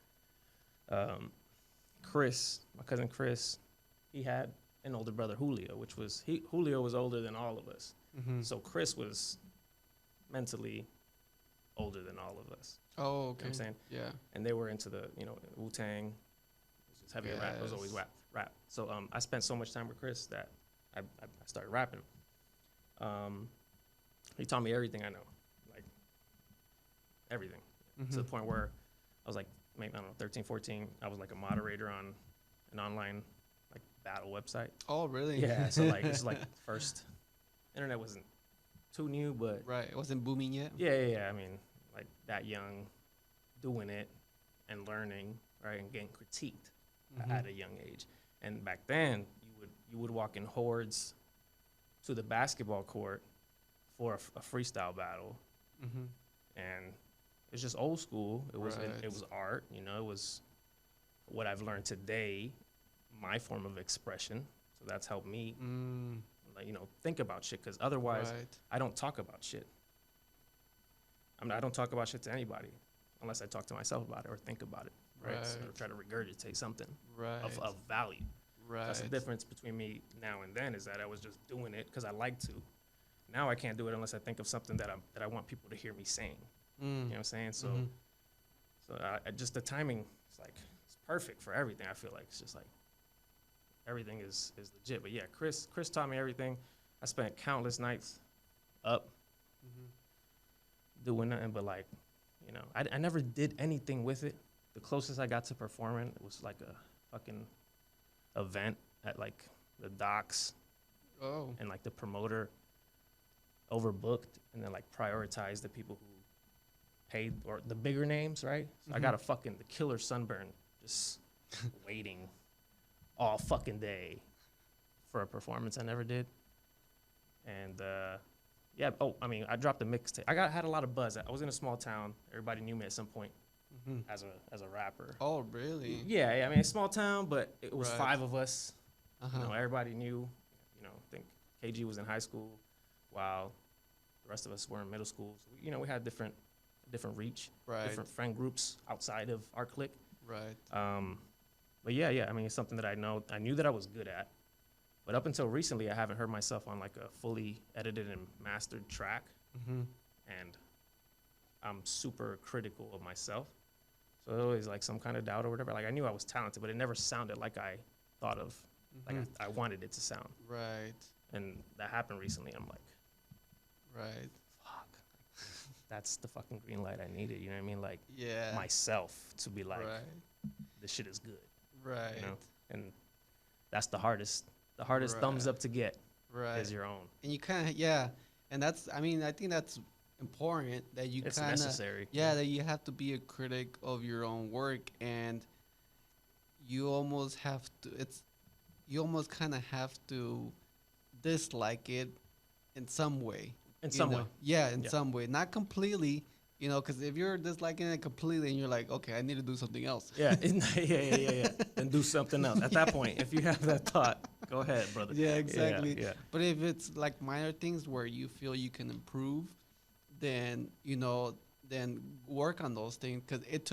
Chris, my cousin Chris, he had an older brother, Julio, Julio was older than all of us. Mm-hmm. So Chris was mentally older than all of us. Oh, okay. You know what I'm saying? Yeah. And they were into the, Wu-Tang. It was just heavy rap. It was always rap. So I spent so much time with Chris that I started rapping. He taught me everything I know, like everything, to the point where I was like, maybe, I don't know, 13, 14. I was like a moderator on an online like battle website. Oh, really? Yeah. So like this is like first internet wasn't too new, but right, it wasn't booming yet. Yeah. I mean, like that young, doing it and learning, right, and getting critiqued at a young age. And back then, you would walk in hordes to the basketball court for a freestyle battle, and it's just old school. It was it was art, it was what I've learned today, my form of expression. So that's helped me, Mm. like, think about shit. Because otherwise, Right. I don't talk about shit. I don't talk about shit to anybody unless I talk to myself about it or think about it, right? So, Right. or try to regurgitate something Right. of value. Right. That's the difference between me now and then, is that I was just doing it because I like to. Now I can't do it unless I think of something that I want people to hear me saying. Mm. You know what I'm saying? So, Mhm. just the timing, it's perfect for everything. I feel like it's just like everything is legit. But yeah, Chris taught me everything. I spent countless nights up Mhm. doing nothing but I never did anything with it. The closest I got to performing was like a fucking event at like the docks, Oh. and like the promoter overbooked and then like prioritized the people who paid, or the bigger names, right? So I got a fucking the killer sunburn just waiting all fucking day for a performance I never did. And yeah, I dropped a mixtape. Had a lot of buzz. I was in a small town. Everybody knew me at some point Mhm. as a rapper. Oh, really? Yeah, I mean, it's a small town, but it was Right. 5 of us. Uh-huh. Everybody knew. I think KG was in high school, while the rest of us were in middle school. So we had different reach, Right. different friend groups outside of our clique. Right. But yeah, I mean, it's something that I knew that I was good at. But up until recently, I haven't heard myself on like a fully edited and mastered track, Mhm. and I'm super critical of myself. So there's always like some kind of doubt or whatever. Like I knew I was talented, but it never sounded like I thought of, like Mhm. I wanted it to sound. Right. And that happened recently. I'm like, Right. fuck, that's the fucking green light I needed. You know what I mean? Like Yeah. myself to be like, Right. this shit is good. Right. And that's the hardest thumbs Right. up to get Right. is your own. And you kind of, yeah, and that's, I mean, I think that's important that you It's kind of, necessary. yeah, that you have to be a critic of your own work, and you almost have to, you almost kind of have to dislike it in some way. In you some know? way. Yeah, in Yeah. some way. Not completely, because if you're disliking it completely and you're like, okay, I need to do something else. Yeah, yeah. Then do something else. At that point, if you have that thought, go ahead, brother. Yeah, exactly. Yeah. But if it's like minor things where you feel you can improve, then then work on those things, because it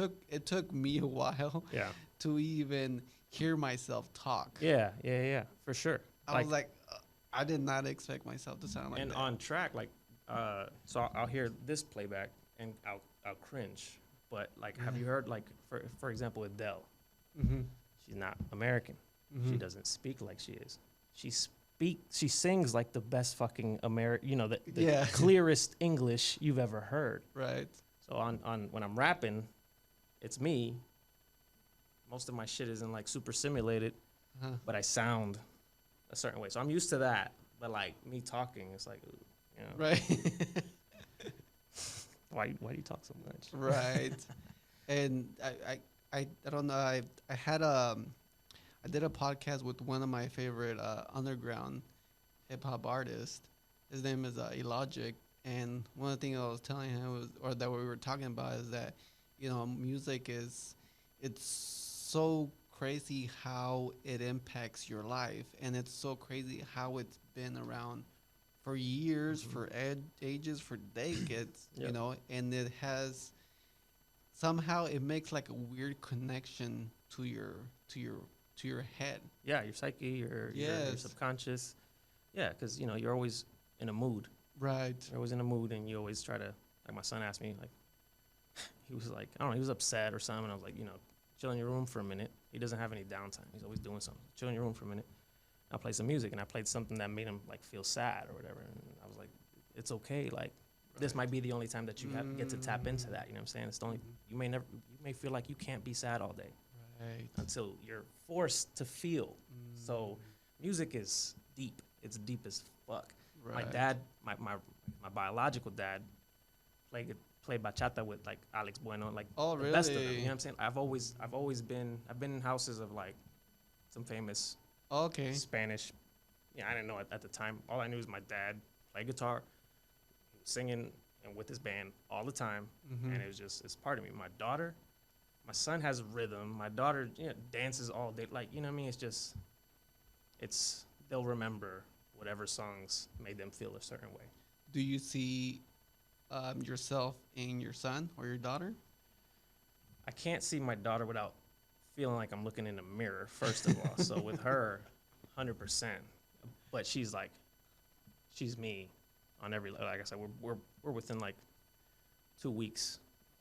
took me a while Yeah. to even hear myself talk. Yeah. For sure. I was like, I did not expect myself to sound like and that. on track, so I'll hear this playback and I'll cringe. But like, have you heard, like, for example, Adele? Mm-hmm. She's not American. Mm-hmm. She doesn't speak like she is. She sings like the best fucking the Yeah. clearest English you've ever heard. Right. So on when I'm rapping, it's me. Most of my shit isn't like super simulated, Uh-huh. but I sound a certain way. So I'm used to that. But like me talking, it's like, Right. why do you talk so much? Right. And I don't know. I did a podcast with one of my favorite underground hip hop artists. His name is Elogic, and one of the things I was telling him was, or that we were talking about, is that music it's so crazy how it impacts your life, and it's so crazy how it's been around for years, for ages, for decades, Yep. and it has somehow it makes like a weird connection to your head. Yeah, your psyche, your Yes. subconscious. Yeah, because you're always in a mood. Right. You're always in a mood, and you always try to. Like my son asked me, like, he was like, I don't know, he was upset or something. And I was like, chill in your room for a minute. He doesn't have any downtime. He's always doing something. Chill in your room for a minute. I'll play some music, and I played something that made him like feel sad or whatever. And I was like, it's okay. Like, this might be the only time that you get to tap into that. You know what I'm saying? It's the only you may feel like you can't be sad all day Right. until you're forced to feel. So music is deep. It's deep as fuck. Right. My dad, my biological dad, played bachata with like Alex Bueno, like Oh, the best of them. really? You know what I'm saying? I've been in houses of like some famous Okay. Spanish. Yeah, I didn't know at the time. All I knew is my dad played guitar, he was singing and with his band all the time, and it was it's part of me. My son has rhythm. My daughter, dances all day. Like, you know what I mean? It's they'll remember whatever songs made them feel a certain way. Do you see yourself in your son or your daughter? I can't see my daughter without feeling like I'm looking in a mirror, first of all. So with her, 100%. But she's me on every, like I said, we're within like 2 weeks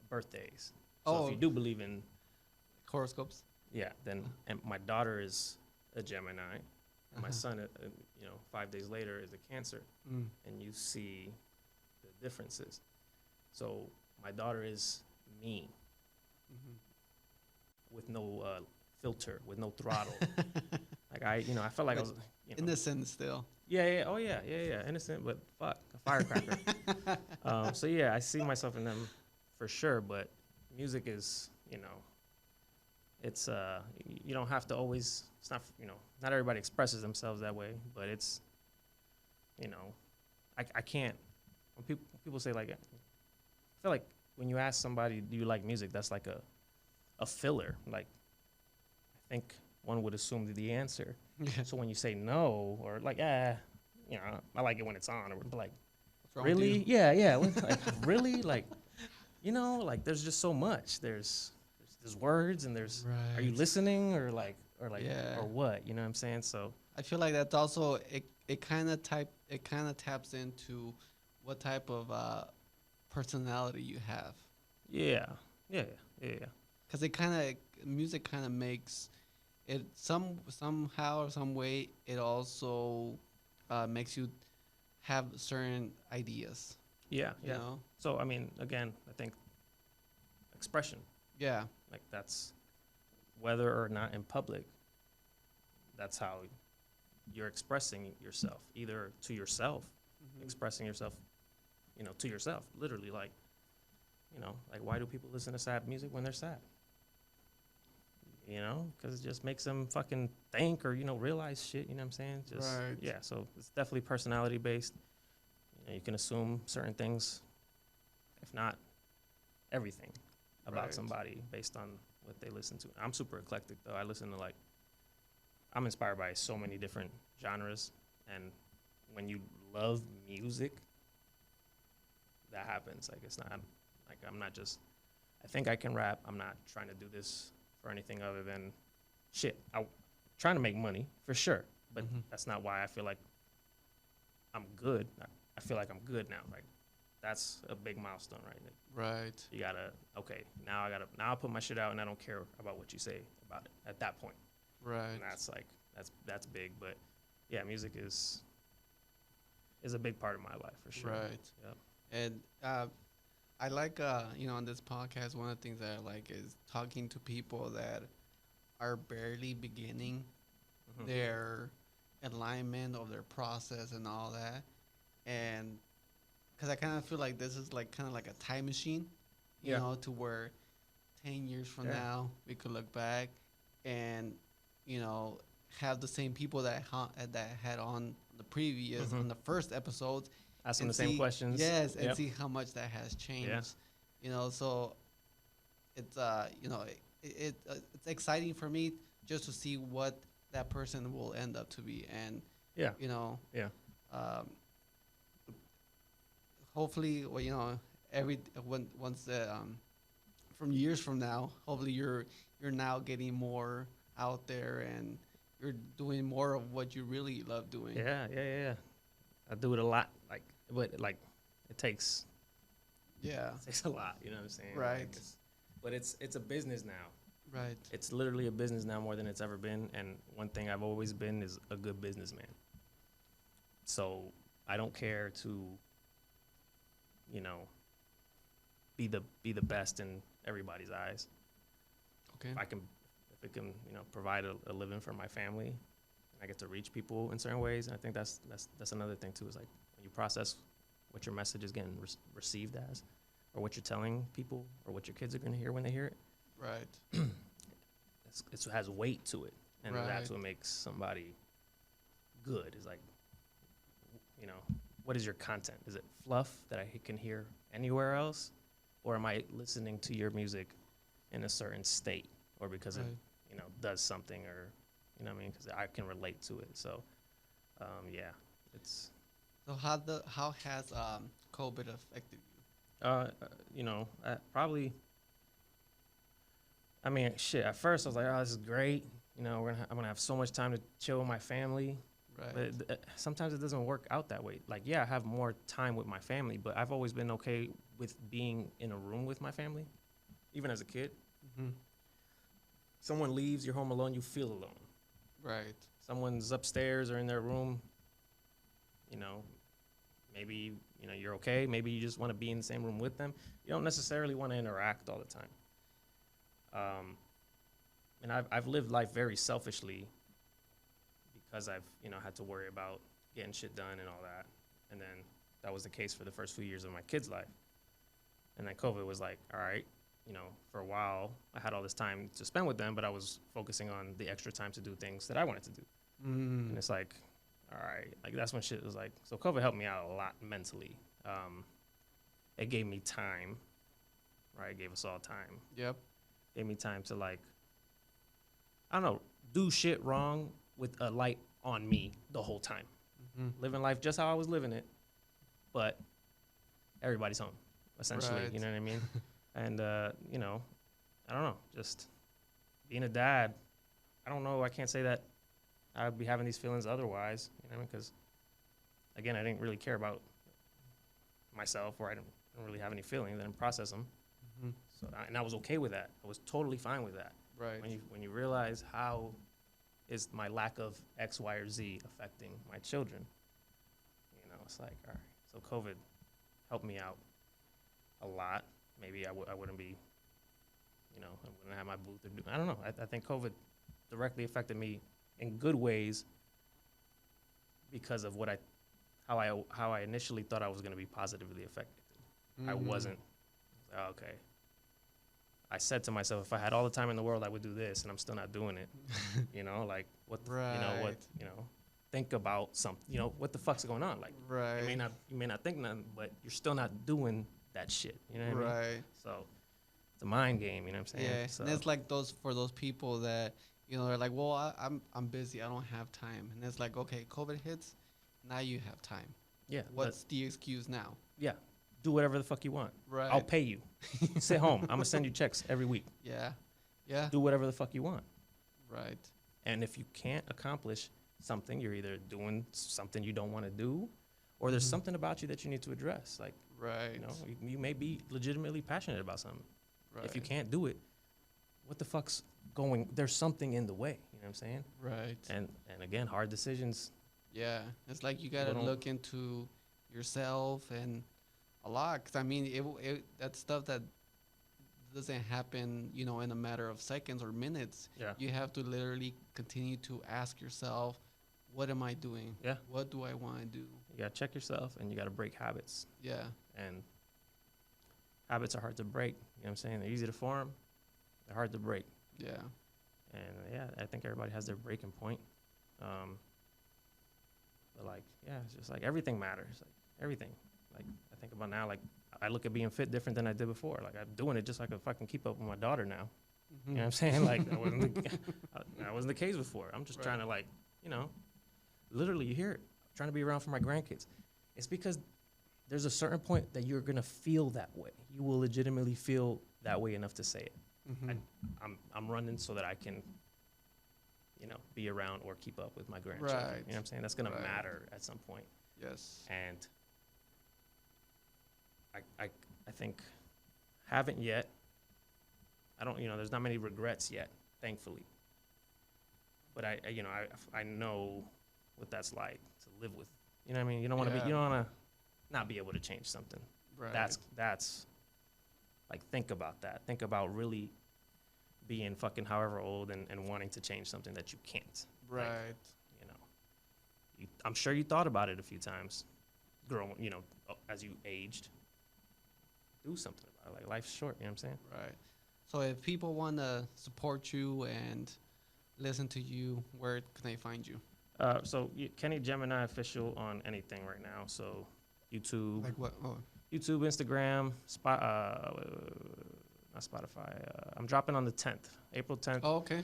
birthdays. So if you do believe in, Horoscopes. yeah, then, and my daughter is a Gemini, and my son, 5 days later is a Cancer, and you see the differences. So my daughter is me, with no filter, with no throttle. Like I felt like I was, innocent still. Yeah. Oh yeah. Innocent, but fuck, a firecracker. So yeah, I see myself in them for sure. But music is, it's you don't have to always. It's not, not everybody expresses themselves that way. But it's, I can't. When people say like, I feel like when you ask somebody, do you like music? That's like a filler. Like, I think one would assume the answer. Yeah. So when you say no, or like, I like it when it's on, or like, What's wrong really? with you? Yeah. Like, really? Like, like there's just so much. There's words, and there's, are you Right. listening, or Yeah. or what? You know what I'm saying? So I feel like that's also it kind of taps into what type of personality you have, yeah. because music kind of makes it somehow or some way it also makes you have certain ideas. Yeah. You know? So I mean, again, I think expression, Yeah. like that's whether or not in public, that's how you're expressing yourself, either to yourself, expressing yourself, to yourself, literally, like, like why do people listen to sad music when they're sad? Because it just makes them fucking think, or, realize shit, you know what I'm saying? Just, Right. yeah, so it's definitely personality based. You can assume certain things, if not everything, about Right. somebody based on what they listen to. I'm super eclectic, though. I listen to, I'm inspired by so many different genres, and when you love music, that happens. Like, it's not, like, I'm not just, I think I can rap. I'm not trying to do this for anything other than shit. I'm trying to make money, for sure, but that's not why I feel like I'm good. I feel like I'm good now. Like, that's a big milestone, right? Right. You gotta, okay, now I'll put my shit out, and I don't care about what you say about it at that point. Right. And that's like, that's big. But yeah, music is a big part of my life, for sure. Right. Yep. And I like, on this podcast, one of the things that I like is talking to people that are barely beginning their alignment of their process and all that. And because I kind of feel like this is like kind of like a time machine, you know, to where 10 years from now we could look back and, have the same people that had on the previous, on the first episodes, Ask them and the same see- questions. Yes, and Yep. see how much that has changed. So it's it's exciting for me just to see what that person will end up to be, and Yeah. um, hopefully, well, once from years from now, hopefully you're now getting more out there and you're doing more of what you really love doing. Yeah. I do it a lot. But it takes Yeah. a lot. You know what I'm saying? Right. But it's a business now. Right. It's literally a business now more than it's ever been. And one thing I've always been is a good businessman. So I don't care to, be the best in everybody's eyes. Okay. If it can, provide a living for my family, and I get to reach people in certain ways. And I think that's another thing too. Is like when you process what your message is getting received as, or what you're telling people, or what your kids are going to hear when they hear it. Right. It has weight to it, and Right. that's what makes somebody good. Is like, what is your content? Is it fluff that I can hear anywhere else, or am I listening to your music in a certain state, or because Right. it does something, or because I can relate to it. So Yeah, it's So how has COVID affected you know, probably. I mean, shit. At first, I was like, "Oh, this is great." You know, I'm gonna have so much time to chill with my family. you? Right. But sometimes it doesn't work out that way. Like, yeah, I have more time with my family, but I've always been okay with being in a room with my family, even as a kid. Hmm. Someone leaves, you're home alone, you feel alone. Right. Someone's upstairs or in their room, you know, maybe, you know, you're okay. Maybe you just want to be in the same room with them. You don't necessarily want to interact all the time. And I've lived life very selfishly because I've, you know, had to worry about getting shit done and all that. And then that was the case for the first few years of my kid's life. And then COVID was like, all right, you know, for a while I had all this time to spend with them, but I was focusing on the extra time to do things that I wanted to do. And it's like, all right, like that's when shit was like, so COVID helped me out a lot mentally. It gave me time, right? It gave us all time. Yep. Gave me time to like, I don't know, do shit wrong with a light on me the whole time. Living life just how I was living it, but everybody's home, essentially. Right. You know what I mean? And, you know, I don't know, just being a dad, I don't know, I can't say that I'd be having these feelings otherwise, you know what I mean? Because, again, I didn't really care about myself, or I don't really have any feelings. I didn't process them. So, and I was okay with that. I was totally fine with that. Right. When you realize how is my lack of X, Y, or Z affecting my children, you know, it's like, all right. So COVID helped me out a lot. Maybe I wouldn't be, you know, I wouldn't have my booth. I don't know. I think COVID directly affected me in good ways because of how I initially thought I was going to be positively affected. I wasn't. Oh, okay. I said to myself, if I had all the time in the world, I would do this, and I'm still not doing it. You know, like what, you know, think about something. You know, what the fuck's going on? Like, Right. you may not think nothing, but you're still not doing that shit. You know what I mean? Right. So it's a mind game. You know what I'm saying? Yeah. So, And it's like for those people that, you know, they're like, well, I'm busy. I don't have time. And it's like, okay, COVID hits. Now you have time. yeah. What's the excuse now? Yeah. Do whatever the fuck you want. Right. I'll pay you. Sit home. I'm gonna send you checks every week. Yeah. Yeah. Do whatever the fuck you want. Right. And if you can't accomplish something, you're either doing something you don't want to do, or there's something about you that you need to address. Like, Right. you know, you may be legitimately passionate about something. Right. If you can't do it, what the fuck's going? There's something in the way. You know what I'm saying? Right. And again, hard decisions. Yeah. It's like you gotta don't- look into yourself and a lot. 'Cause I mean, that's stuff that doesn't happen, you know, in a matter of seconds or minutes. Yeah. You have to literally continue to ask yourself, what am I doing? Yeah. What do I want to do? You gotta check yourself, and you gotta break habits. Yeah. And habits are hard to break. You know what I'm saying? They're easy to form. They're hard to break. Yeah. And yeah, I think everybody has their breaking point. But like, yeah, it's just like everything matters. Like everything. Like I think about now, like I look at being fit different than I did before. Like I'm doing it just so I can fucking keep up with my daughter now. You know what I'm saying? Like that wasn't the case before. I'm just trying to like, you know, literally you hear it. I'm trying to be around for my grandkids. It's because there's a certain point that you're gonna feel that way. You will legitimately feel that way enough to say it. I'm running so that I can, you know, be around or keep up with my grandchildren. Right. You know what I'm saying? That's gonna Right. matter at some point. Yes. And I think haven't yet. I don't, you know, there's not many regrets yet, thankfully. But I know what that's like to live with. You know what I mean? You don't want to Yeah. you don't want to not be able to change something. Right. That's like, think about that. Think about really being fucking however old and wanting to change something that you can't. right. Like, you know, I'm sure you thought about it a few times growing, you know, as you aged. Do something about it. Like, life's short, you know what I'm saying? Right. So if people want to support you and listen to you, where can they find you? So Kenny Gemini official on anything right now. So YouTube, Like what? Oh, YouTube, Instagram, not Spotify. I'm dropping on the 10th, April 10th. oh okay.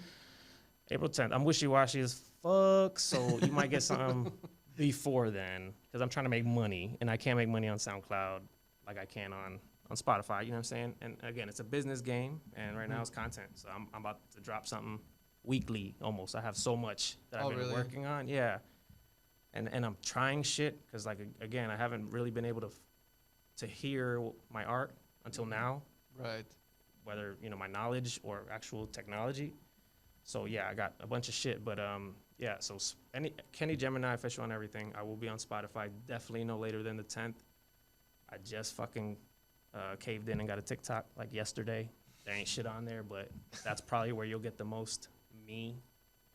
April 10th. I'm wishy-washy as fuck, so you might get something before then, because I'm trying to make money, and I can't make money on SoundCloud like I can on Spotify. You know what I'm saying? And again, it's a business game, and right now it's content. So I'm about to drop something weekly almost. I have so much that I've been working on. Yeah. And I'm trying shit because, like, again, I haven't really been able to hear my art until now. Right. Whether, you know, my knowledge or actual technology. So, yeah, I got a bunch of shit. But, yeah, so Kenny Gemini official on everything. I will be on Spotify definitely no later than the 10th. I just fucking caved in and got a TikTok, like, yesterday. There ain't shit on there, but that's probably where you'll get the most me.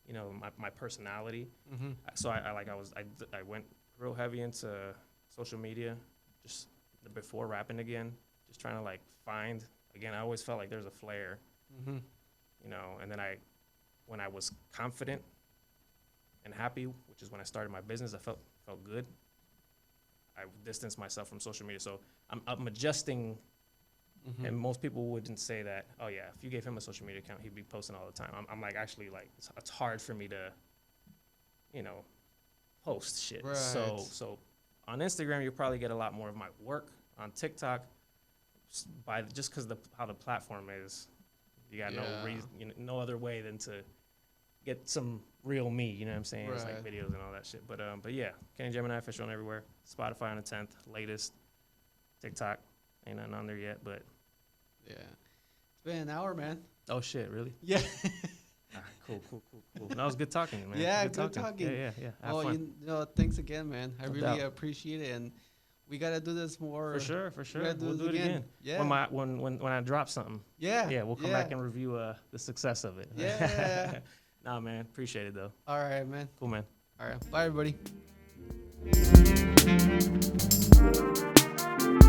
You know, my personality. Mm-hmm. So I went real heavy into social media just before rapping again, just trying to like find, again, I always felt like there's a flare, you know, and then when I was confident and happy, which is when I started my business, I felt good. I distanced myself from social media. So I'm adjusting. And most people wouldn't say that, oh, yeah, if you gave him a social media account, he'd be posting all the time. I'm like, actually, like, it's hard for me to, you know, post shit. Right. So on Instagram, you'll probably get a lot more of my work. On TikTok, just because how the platform is, you got no reason, no other way than to get some real me, you know what I'm saying? Right. It's like videos and all that shit. But yeah, Kenny Gemini official on everywhere. Spotify on the 10th, latest. TikTok, ain't nothing on there yet, but. Yeah. It's been an hour, man. Oh, shit, really? Yeah. Cool. That was good talking, man. Yeah, good talking. Yeah. Have fun. You know, thanks again, man. I really appreciate it, and we gotta do this more. For sure. We'll do it again. Yeah. When I drop something. Yeah. Yeah, we'll come back and review the success of it. Yeah. Nah, man. Appreciate it though. All right, man. Cool, man. All right. Bye, everybody.